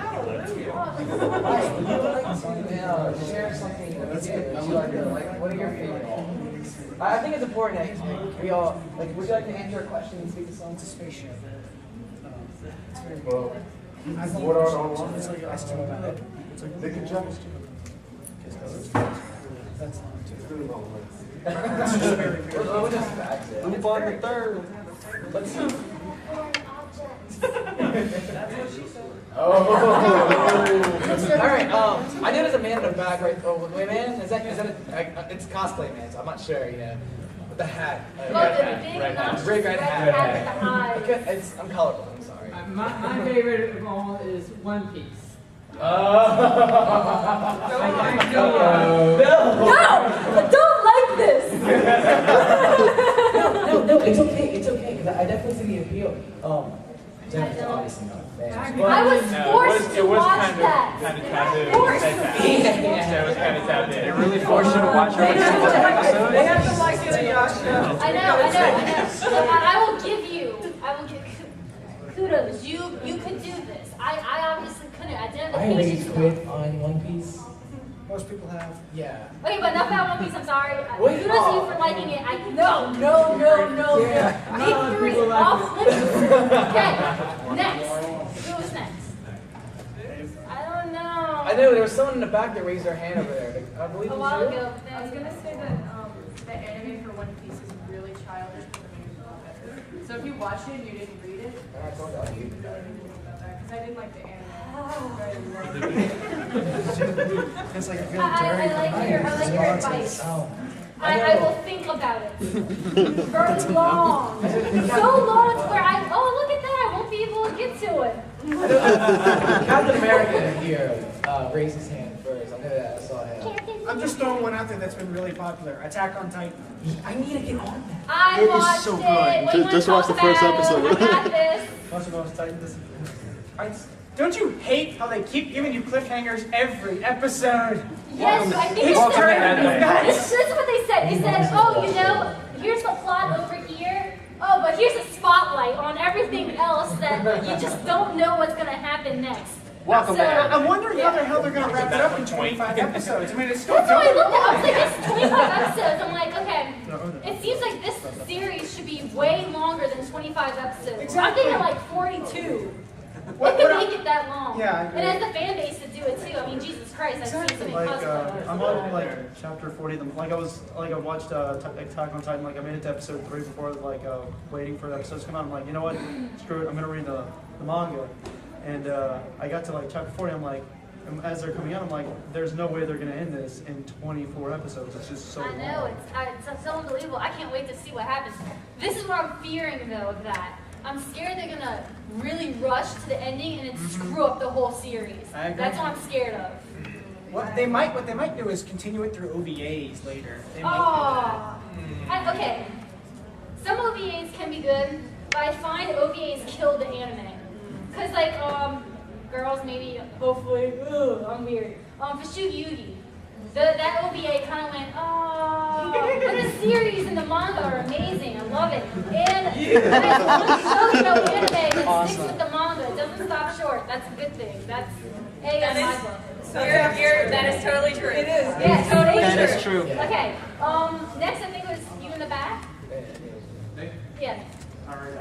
Would you like to share something with you? Like, what are your favorite? I think it's important that we all, like, would you like to answer a question and speak to someone? It's a spaceship. It's very Well, what are all on? It's like I still about it. It's like They can jump. That's long too. We'll just fax it. Move on to third. Let's see. Oh. All right. I know there's a man in the back, right? Oh, wait, man. Is that it's cosplay, man. So I'm not sure, you know. With the hat. Red hat. Red hat. With the eyes. Okay, I'm colorful. I'm sorry. My favorite of all is One Piece. No! Don't like this! No, it's okay, because I definitely see the appeal. Jen's obviously not a fan. I was forced to watch that. Kind of taboo. Forced. Yeah, it was kind of taboo. They really force you to watch every single episode. They have to like it, Yasha. I know. So I will give kudos. You could do this. I obviously couldn't. I didn't have the I rage patience. quit on One Piece. Most people have. Yeah. Okay, but enough about One Piece. I'm sorry. Wait, Kudos to you for liking it. No. Big 3 off limits. Okay, next. Who's next? I don't know. I know there was someone in the back that raised their hand over there. I believe A it while was you. ago. I was gonna say that the anime for One Piece is really childish, but the movie's a lot better. So if you watch it and you didn't read it, I told you I'd give it you really need to think about that because I didn't like the anime. It's like a good I like your advice. I will think about it. For long. So long to where look at that, I won't be able to get to it. Captain America here raised his hand first. I know that. I saw him. I'm just throwing one out there that's been really popular. Attack on Titan. I need to get on that. I It is watched so it. good. What do you Just wanna watch the talk first about? episode. I got this. Most of us Titan. Don't you hate how they keep giving you cliffhangers every episode? Yes, I think It's it's turning this is what they said. They said, here's the plot over here. Oh, but here's a spotlight on everything else that you just don't know what's going to happen next. Welcome back. I'm wondering how the hell they're going to wrap it up in 25 episodes. I mean, it's still That's what I going. looked at. I was like, it's 25 episodes. I'm like, okay. It seems like this series should be way longer than 25 episodes. Exactly. I'm thinking like 42. What- It could what- make it that long. Yeah, I agree. And as the fan base to do it too. I mean, Jesus Christ, I've seen so many Like cosplay. I'm on chapter 40. I watched Attack on Titan. I made it to episode 3 before waiting for the episodes to come out. I'm like, you know what? Screw it. I'm gonna read the manga. And I got to chapter 40. I'm like, as they're coming out, I'm like, there's no way they're gonna end this in 24 episodes. It's just so I know, it's so unbelievable. I can't wait to see what happens. This is what I'm fearing though of that. I'm scared they're gonna really rush to the ending and then screw up the whole series. I agree. That's what I'm scared of. What they might do is continue it through OVAs later. They might Okay. Some OVAs can be good, but I find OVAs kill the anime. Cause girls maybe, hopefully, I'm weird. For Shugi, that OVA kind of went, but the series and the manga are amazing. I love it. And one show, anime that sticks with the manga. It doesn't stop short. That's a good thing. That's A on my book. That is totally true. It is. Yes, totally that true. is true. Okay. Next, I think it was you in the back. Yeah. Alright,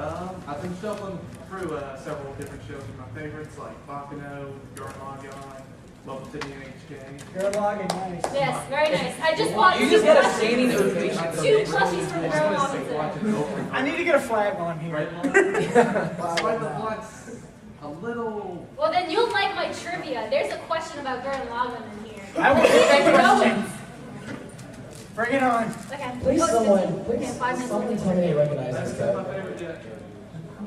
I've been shuffling through several different shows of my favorites, like Bakano, Gurren Lagann, Love City NHK. Gurren Lagann, nice. Yes, very nice. I just bought You two just got a plushies. standing ovation. 2 plushies from Gurren Lagann today. I need to get a flag while I'm here. Despite the plot's a little... Well, then you'll like my trivia. There's a question about Gurren Lagann in here. I will take that question. Bring it on. Okay. Please, Oh, someone, okay, 5 minutes. someone tell me they recognize this guy.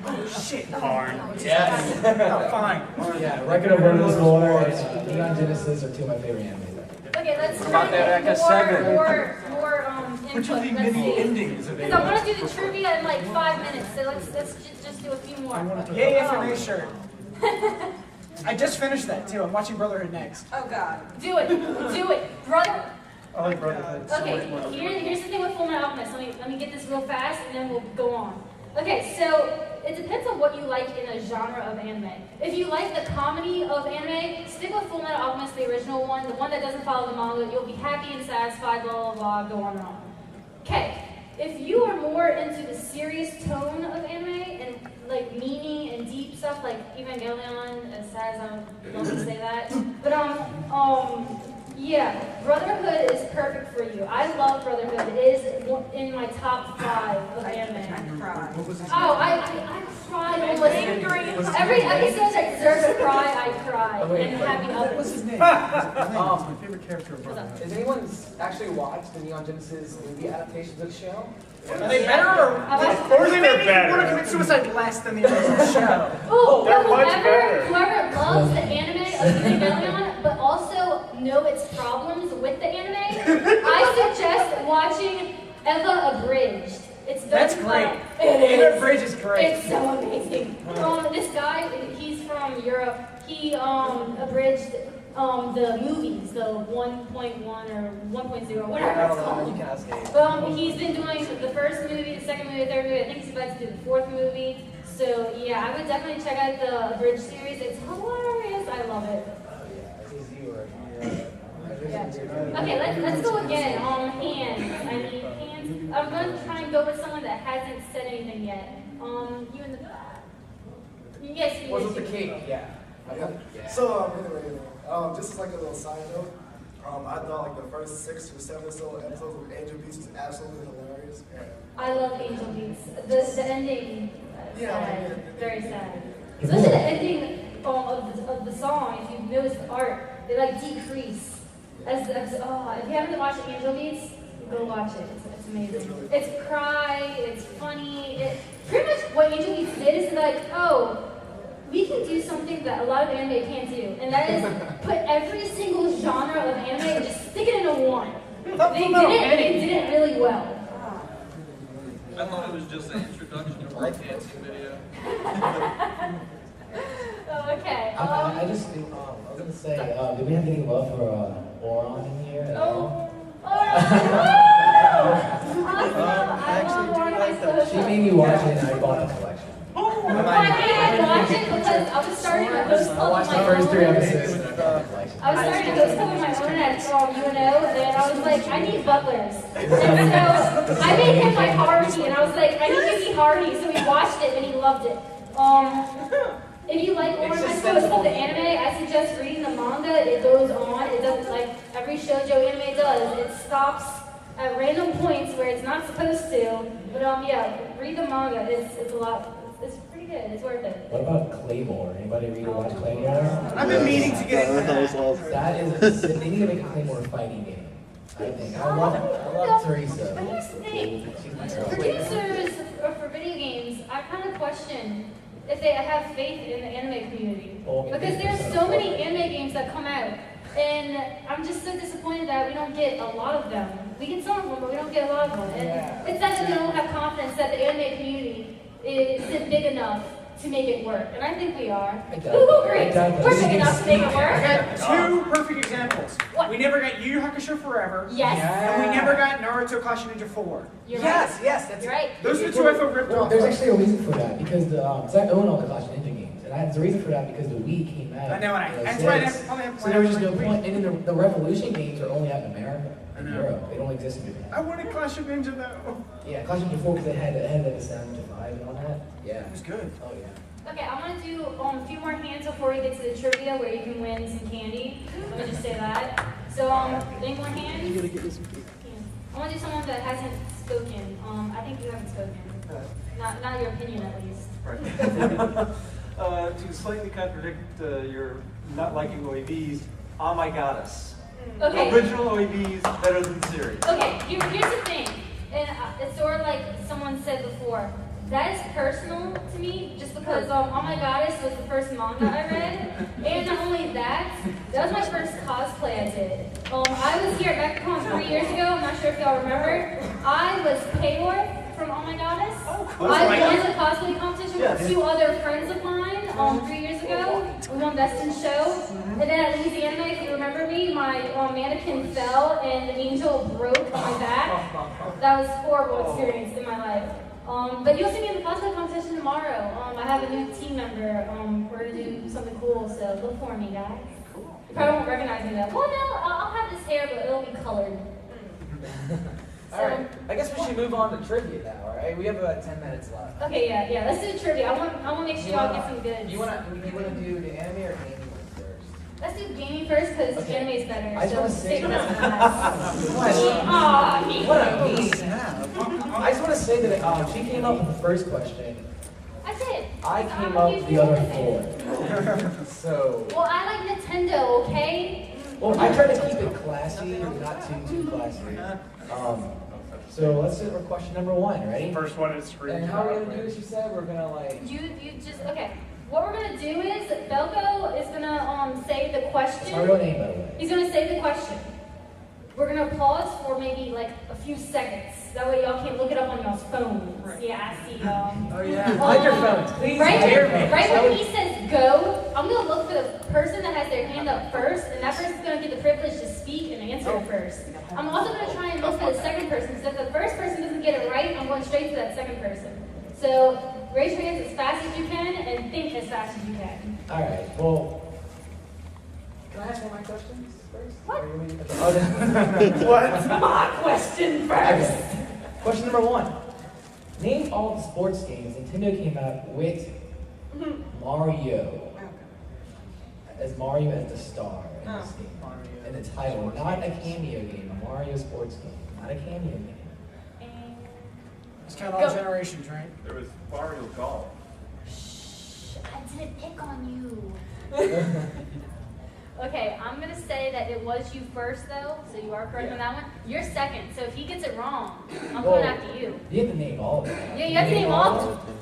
Oh, shit. Barn. Yes. Oh, fine. Yeah, Record of Runner's War and Neon Genesis are two of my favorite animes. Okay, let's About try that to get Eka more Which input. of the Let's mini see. endings Because I want to do the trivia in like 5 minutes, so let's just do a few more. Yay, FMA shirt. I just finished that too. I'm watching Brotherhood next. Oh God. Do it, brother. I like Brotherhood. So Okay, much more. here's the thing with Fullmetal Alchemist. Let me get this real fast, and then we'll go on. Okay, so it depends on what you like in a genre of anime. If you like the comedy of anime, stick with Fullmetal Alchemist, the original one, the one that doesn't follow the manga. You'll be happy and satisfied, blah, blah, blah, go on and on. Okay, if you are more into the serious tone of anime and like meaning and deep stuff like Evangelion, as sad as I love to say that, but yeah, Brotherhood is perfect for you. I love Brotherhood. It is in my top 5 of anime. I cried. I cried almost every episode that deserves a cry. I cry and happy others. What's his name? My favorite character of Brotherhood. Has anyone actually watched the Neon Genesis movie adaptations of the show? Are they better or they maybe want to commit suicide less than the original show? Oh, they're much better. Whoever loves the anime of Evangelion, but also know its problems with the anime, I suggest watching Eva Abridged. It's very fun. Eva Abridged is great. It's so amazing. This guy, he's from Europe. He abridged the movies, the 1.1 or 1.0, whatever it's called. You can't escape. He's been doing the first movie, the second movie, the third movie. I think he's about to do the 4th movie. So yeah, I would definitely check out the abridged series. It's hilarious. I love it. Yeah. Okay, let's go again. Hands. I need hands. I'm going to try and go with someone that hasn't said anything yet. You in the back. Yes. What's with the cake? Yeah. So, anyway, just as like a little side note, I thought like the first 6 or 7 or so episodes of Angel Beats was absolutely hilarious. I love Angel Beats. The ending, Yeah, sad, very sad. Especially the ending of the song. If you've noticed the art, they like decrease. If you haven't watched Angel Beats, go watch it. It's amazing. It's cry. It's funny. Pretty much what Angel Beats did is like, we can do something that a lot of anime can't do, and that is put every single genre of anime and just stick it into one. They did it really well. I thought it was just an introduction to break dancing video. Okay. I was gonna say, do we have any love for Oron in here at all? I actually do like that. She made me watch it and I bought the collection. I didn't watch it because I was starting to host I watched the first 3 episodes and I bought the collection. I was starting to host my own at UNO, and I was like, I need butlers. And so I made him my Hardy, and I was like, I need to be Hardy, so he watched it and he loved it. If you like Orange High School, it's called the anime, I suggest reading the manga. It goes on. It doesn't like every shoujo anime does. It stops at random points where it's not supposed to. But yeah, read the manga. It's a lot. It's pretty good. It's worth it. What about Claymore? Anybody read or watch Claymore? I've been meaning to get into that. That is, they need to make a Claymore fighting game. I think. I love Teresa. But here's the thing. Producers for video games, I kind of question if they have faith in the anime community. Because there's so many anime games that come out, and I'm just so disappointed that we don't get a lot of them. We get some of them, but we don't get a lot of them. And it's not that they don't have confidence that the anime community isn't big enough to make it work. And I think we are. Who agrees? We're big enough to make it work. I got 2 perfect examples. What? We never got Yu Yu Hakusho Forever. Yes. And we never got Naruto Clash of Ninja 4. You're yes, right. yes, that's You're right. Those are the 2 I feel ripped off. There's actually a reason for that because because I own all the Clash of Ninja games, and there's a reason for that because the Wii came out. I know, and in that's why I 06. only have So there was just no point. And then the Revolution games are only out in America, in Europe. They don't exist in Japan. I wanted Clash of Ninja though. Yeah, Clash of Ninja 4 because it had like the Sound Ninja 5 and all that. Yeah. It was good. Oh yeah. Okay, I'm gonna do a few more hands before we get to the trivia where you can win some candy. Let me just say that. So, any more hands? I want to do someone that hasn't spoken. I think you haven't spoken. Not your opinion, at least. To slightly contradict your not liking OAVs, Oh My Goddess. Okay. Original OAVs better than series. Okay, here's the thing, and it's sort of like someone said before. That is personal to me, just because Oh My Goddess was the first manga I read, and not only that, that was my first cosplay I did. I was here at MechaCon 3 years ago. I'm not sure if y'all remember. I was Payor from Oh My Goddess. Oh, cool. I won the cosplay competition with 2 other friends of mine 3 years ago. ago. We won Best in Show. And then at Louisiana, if you remember me, my mannequin fell and the angel broke on my back. That was a horrible experience in my life. But you'll see me in the cosplay competition tomorrow. I have a new team member. We're going to do something cool, so look for me, guys. You probably won't recognize me though. Well, no, I'll have this hair, but it'll be colored. Alright, I guess we should move on to trivia now, alright? We have about 10 minutes left. Okay, yeah, let's do trivia. I want to make sure y'all get some good. You wanna do the anime or gaming first? Let's do gaming first because anime is better. I just want to say I just want to say that she came up with the first question. I did. I came up with the other 4. So. Well, I like Nintendo, okay? Well, I try to keep it classy, not too classy. So let's do it for question number 1. Ready? First one is screen. And how are we gonna do this? You said we're gonna You just okay. What we're gonna do is Belko is gonna say the question. That's my real name, by the way. He's gonna say the question. We're gonna pause for maybe like a few seconds. That way y'all can't look it up on y'all's phones. Right. Yeah, I see y'all. Oh yeah. Hide your phones, please. Right Dare when he says go, I'm gonna look for the person that has their hand up first, and that person's gonna get the privilege to speak and answer first. I'm also gonna try and look for the second person, because if the first person doesn't get it right, I'm going straight to that second person. So raise your hands as fast as you can and think as fast as you can. All right. Well, can I ask one of my questions first? What? What? My question first. Okay. Question number 1. Name all the sports games Nintendo came out with Mario. As Mario as the star in this game. In the title. Not a cameo game. A Mario sports game. Not a cameo game. Let's count all generations, right? There was Mario Golf. Shh, I didn't pick on you. Okay, I'm gonna say that it was you first though, so you are correct on that one. You're second, so if he gets it wrong, I'm going after you. You have to name all of them. Yeah, you have to name all of them.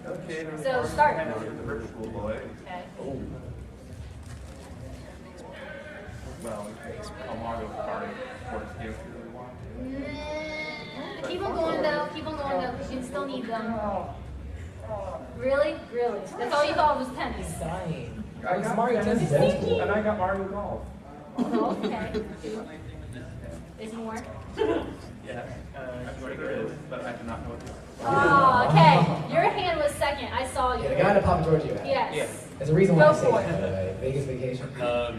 Okay, So start. The Virtual Boy. Okay. Oh. Well, Mario Party sports game if you really want. Keep on going though, because you still need them. Really? Really? That's all you thought was tennis. Dying. I got Mario Tennis, and I got Mario Golf. Oh, okay. Is more? Yeah, I'm sure there is, but I do not know what it is. Oh, okay. Your hand was second. I saw you. Yeah, the guy that Papa Giorgio had. Yes. There's a reason why I say Go for that, by the way. Vegas vacation.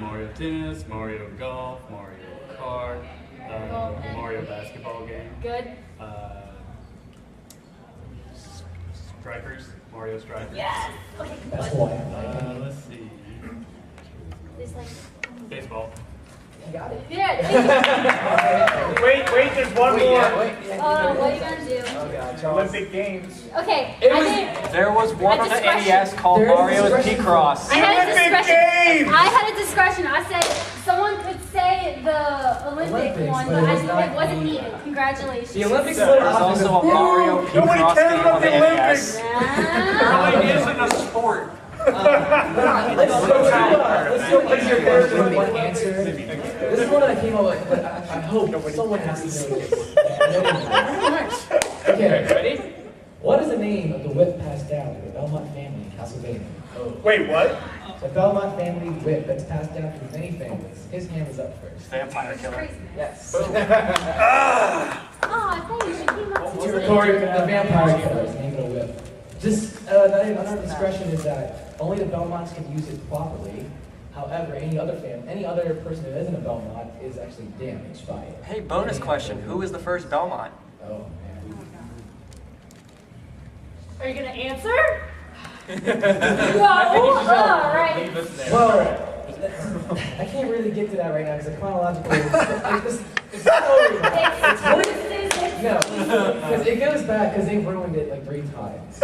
Mario Tennis, Mario Golf, Mario Kart, Mario Basketball game. Good. Strikers, Mario Strikers. Yes. Okay. That's one. Let's see. There's like Baseball. You got it. Yeah. Wait, there's one more. What are you gonna do? Oh, God, Olympic Games. Okay. There was one on the NES called Mario P-Cross. I had a discretion. I had a discretion. I said someone could say the Olympic one, but it wasn't needed. Congratulations. The Olympics There was also a Mario P-Cross game on the NES. It really isn't a sport. Let's go to your character with one answer. This is one that I came up with, but I hope someone has to know this. Okay, ready? What is the name of the whip passed down to the Belmont family in Castlevania? Wait, what? The Belmont family whip that's passed down through many families. His hand is up first. Vampire Killer. Yes. Oh, I thought you came up to Kory, the vampire killer is the name of the whip. Just another discretion is that only the Belmonts can use it properly. However, any other person who isn't a Belmont is actually damaged by it. Hey, bonus question. Who was the first Belmont? Oh, man. Are you gonna answer? No. All right. Well, I can't really get to that right now because the chronological it's no, because it goes back because they ruined it like 3 times.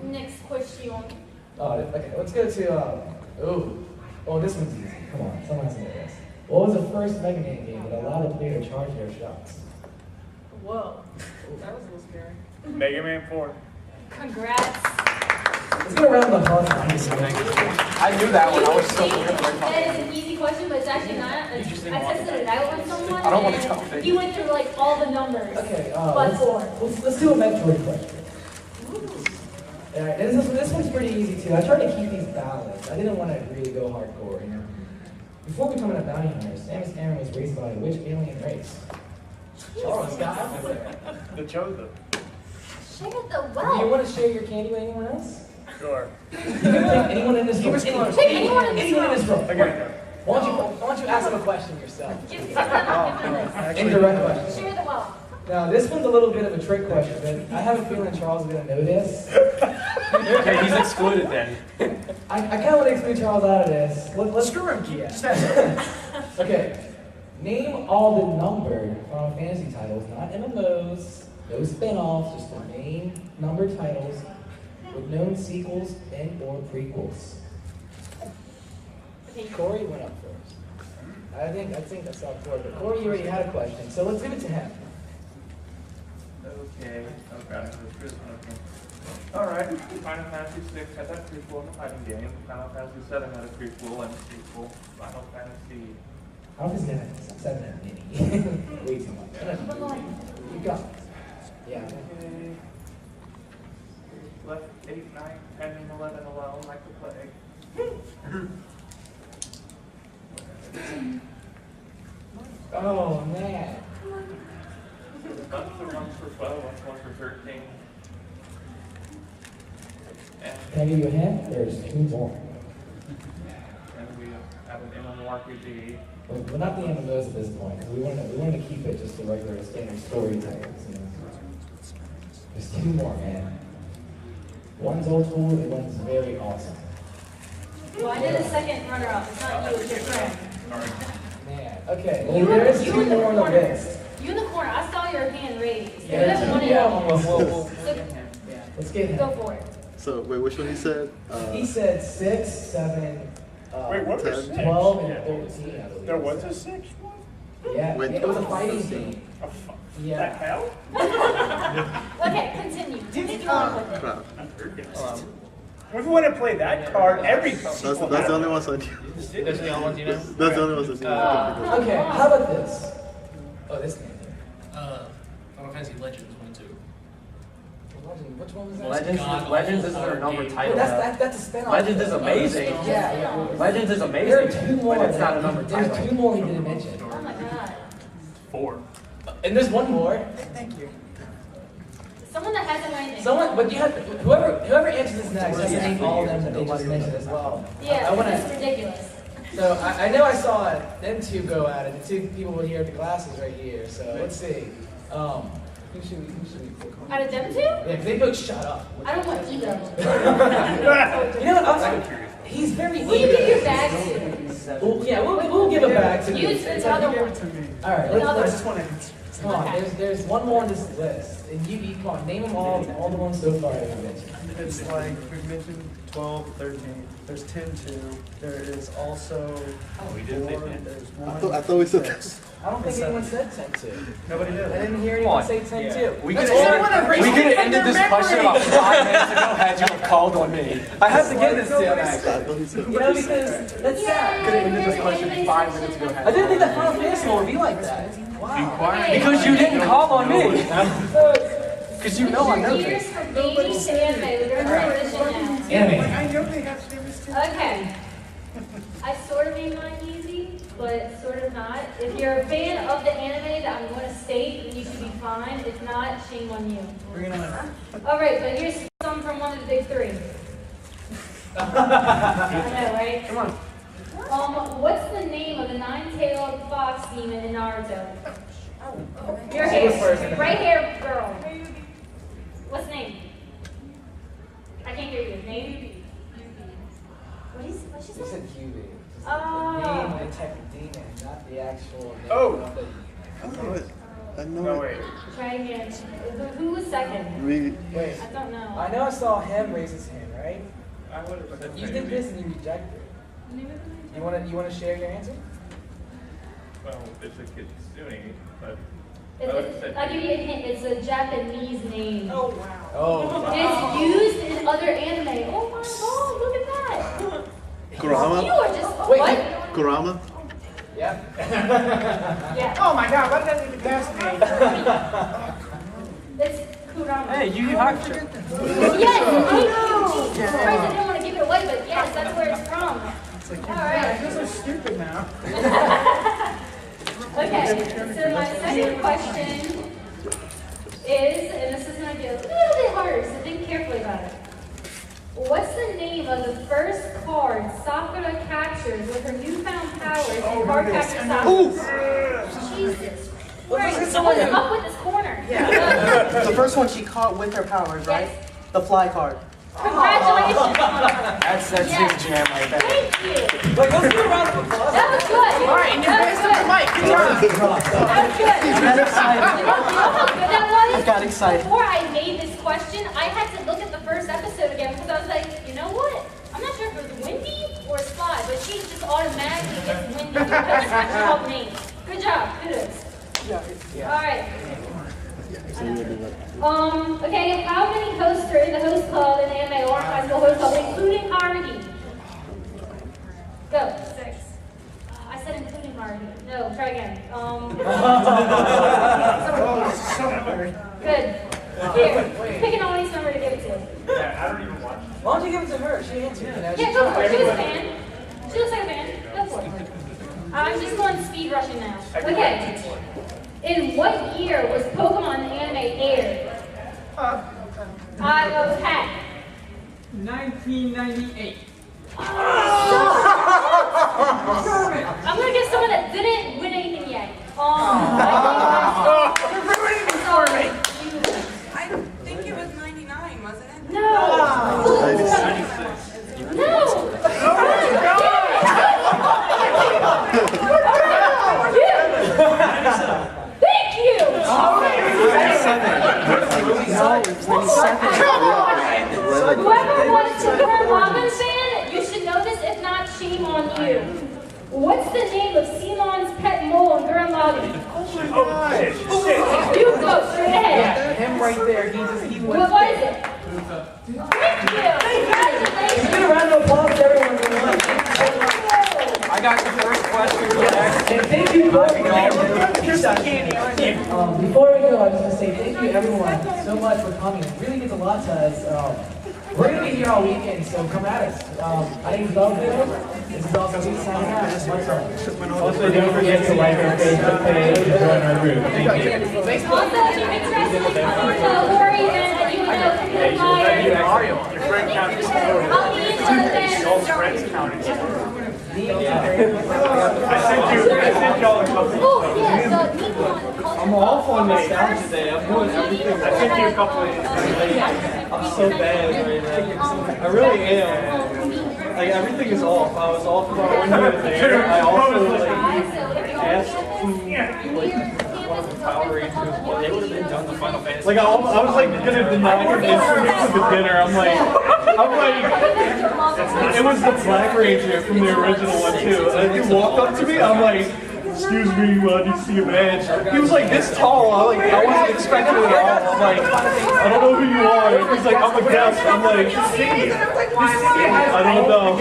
Next question. Oh, okay. Let's go to oh, this one's easy. Come on, someone has to know this. What was the first Mega Man game that allowed a player to charge their shots? Whoa. That was a little scary. Mega Man 4. Congrats. Let's go around the horse. I knew that one. I was so good. That is an easy question, but it's actually not. I tested it out with someone. I don't want to tell and he went through like all the numbers. Okay, but 4. let's do a Metroid question. Alright, this one's pretty easy too. I tried to keep these balanced. I didn't want to really go hardcore, you know. Before becoming a bounty hunter, Samus Aran was raised by which alien race? Charles got out there. The chosen. Share the Do wealth. you want to share your candy with anyone else? Sure. Anyone in this room? Pick anyone in this room. Okay. Why don't you ask them a question yourself? Give Indirect question. Share the wealth. Now, this one's a little bit of a trick question, but I have a feeling Charles is going to know this. Okay, he's excluded then. I kind of want to exclude Charles out of this. Let's Screw him, Kia. Okay. Name all the numbered Final Fantasy titles, not MMOs, no spin-offs, just the main numbered titles with known sequels and or prequels. Kory went up first. I think that's all Kory, but Kory, you already had a question, so let's give it to him. Okay. Oh god, this one. Alright, Final Fantasy VI had that prequel in the fighting game. Final Fantasy VII had a prequel and a sequel. Final Fantasy... I don't think it's 7 and mini. Way too much. You got it. Yeah. Okay. Left 8, 9, 10, and 11 alone like the plague. Oh, man. Months are 1 for 12, 1 for 13. And Can I give you a hint? There's 2 more. we have an MMORPG. Well, not the MMOs at this point, because we wanted to keep it just the regular standard storytellers. You know? There's 2 more, man. One's old school and one's very awesome. Well, I did a second runner-up. It's not you, it's your friend. Man, okay. Well, there is 2 more on the list. You in the corner. I saw your hand raised. Yeah, You have one let's get him. Go for it. So, wait, which one he said? He said 6, 7, Wait, what was 10, 6? 12, and 13, I believe. There was a 6th one? Yeah, Wait, it was a fighting game. Oh, fuck. Yeah. The hell? Okay, continue. Continue on with it. crap. If we want to play that card, every That's the only ones I knew. Those are the only ones you know? That's the only ones I knew. Okay, how about this? Oh, this name. Final Fantasy Legends 1 and 2. Legend, which one was that? Legends isn't their number title. That's a spin-off. Legends is amazing. Yeah. Legends is amazing. There are 2 more. But it's not a number title. There's 2 more he didn't mention. Oh my god. 4. And there's 1 more. Thank you. Someone that hasn't won anything. Someone, but you have whoever answers this next has to name all of them that they just mentioned as well. Yeah, I want this is to. ridiculous. So I know I saw them 2 go at it. The 2 people were here at the classes right here. So let's see. Who should we Out of them two? Yeah, because they both shut up. I don't want either of them. You know what? He's very eager. Will you give your bag to? Well, yeah, we'll give it back to You you. to the other one. All right, let's come on. Okay. There's 1 more on this list, and you come on. Name them all the ones so far that you mentioned. It's like we mentioned 12, 13. There's 10 2. There is also. Oh, we did say 4. 10. There's I thought we said 6. I don't think anyone said 10-2. Nobody did. I didn't hear anyone say 10-2. We could have ended this question about 5 minutes ago had you have called on me. I had to get this to you, actually. You know, because that's sad. Could have ended this question 5 minutes ago. I didn't think that Final Fantasy would be like that. Wow. Because you didn't call on me. Because you know I know Years this. from gaming to anime. We're going to transition now. Anime. I know they have famous too. Okay. I sort of made mine easy, but sort of not. If you're a fan of the anime that I'm going to state, then you should be fine. If not, shame on you. Bring it on. All right, but here's some from one of the big 3. I know, right? Come on. What's the name of the 9-tailed fox demon in Naruto? Your hair. Right hair girl. What's the name? I can't hear you. Name? What's she You say? said Huey. Oh. Name of the type of demon, not the actual name. Oh. I know No, it. wait. Try again. Who was second? Me. Wait. I don't know. I know I saw him raise his hand, right? I would have said You did this and you rejected. You want to share your answer? Well, it's a Kitsune, but I'll give you a hint. It's a Japanese name. Oh, wow. Oh. It's used in other anime. Oh my god, look at that. Kurama? You are just, Wait, what? Kurama? Yeah. Yeah. Oh my god, why did that even pass me? It's Kurama. Hey, you have to. Yes, I know. surprised I didn't want to give it away, but yes, that's where it's from. All right. Those are stupid now. Okay, so my second question is, and this is going to be a little bit harder, so think carefully about it. What's the name of the first card Sakura captures with her newfound powers in card capture Sakura? Jesus. Right, up with this corner. Yeah. The first one she caught with her powers, right? Yes. The fly card. Congratulations. That's Yes. his jam right there. Thank you. Like, let's do a round of applause. That was good. All right, and you're based on the mic. Good job. That was good. I got excited. You know how good that was? I got excited. Before I made this question, I had to look at the first episode again because I was like, you know what? I'm not sure if it was Wendy or Spy, but she just automatically gets Wendy because she called names. Good job. Kudos. All right. Okay, how many hosts are in the host club in the anime or high school host club, including Haruhi? Go. 6. I said including Haruhi. No, try again. Good. Here, pick an audience member to give it to. Yeah, I don't even watch. Why don't you give it to her? She answered. Yeah, go for it. She was a fan. She looks like a fan. Go for it. I'm just going speed rushing now. Okay. In what year was Pokemon the anime aired? I know Pat. 1998. I'm gonna get someone that didn't win anything yet. You're ruining it for me. I think it was 99, wasn't it? No. 96. No. Thank you. Whoever wants to become a Robin fan, you should know this. If not, shame on you. What's the name of Simon's pet mole in Gurren Lagann? Oh, shit. You go straight ahead. Yeah, him right there. He went. What is it? Thank you. Congratulations. Give a round of applause to everyone. I got the first question correct. And thank you both. Before we go, I was going to say thank you everyone so much for coming. It really means a lot to us. We're going to be here all weekend, so come at us. My name is Belko. This is Awesome Geeks signing out. Also, don't forget to like our Facebook page and join our group. Thank you. Also, if you're interested in coming to Kory and you know, computer flyers, Your friend counted I'll be in the event. All friends counted. I sent y'all a couple. Oh, yeah, the neat one. I'm off on nostalgia day. I'm doing everything. I sent you a couple of I'm so bad right now. I really am. Like everything is off. I was off about when you were there. I also like asked who like one of the Power Rangers. Well, they would have been done the Final Fantasy. Like I was like gonna deny him entry to the dinner. I'm like, it was the Black Ranger from the original one too. And he walked up to me. I'm like, excuse me, I need to see a badge. He was like this tall. I wasn't expecting it at all. I'm like, I don't know who you are. He's like, I'm a guest. I'm like, I don't know.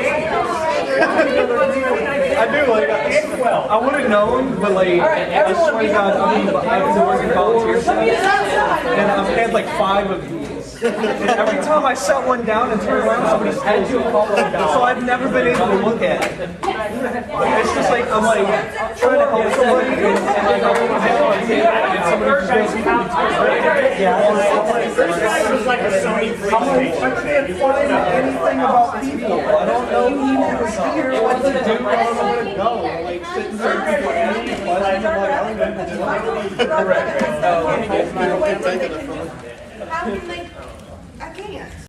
I do, like, I would have known, but like, I swear to God, I've been working volunteer and I've had like 5 of these. And every time I set one down and turn around, somebody's had to follow it down. So I've never been able to look at it. It's just like, I'm like, trying to help somebody, and like, I don't have one table, and somebody's just It was like a Sony PlayStation. I can't find anything about people. I don't know who was here, what to do, I don't know where to go. Like, sitting there, people asking questions, I'm like, I don't know. How can they? I can't.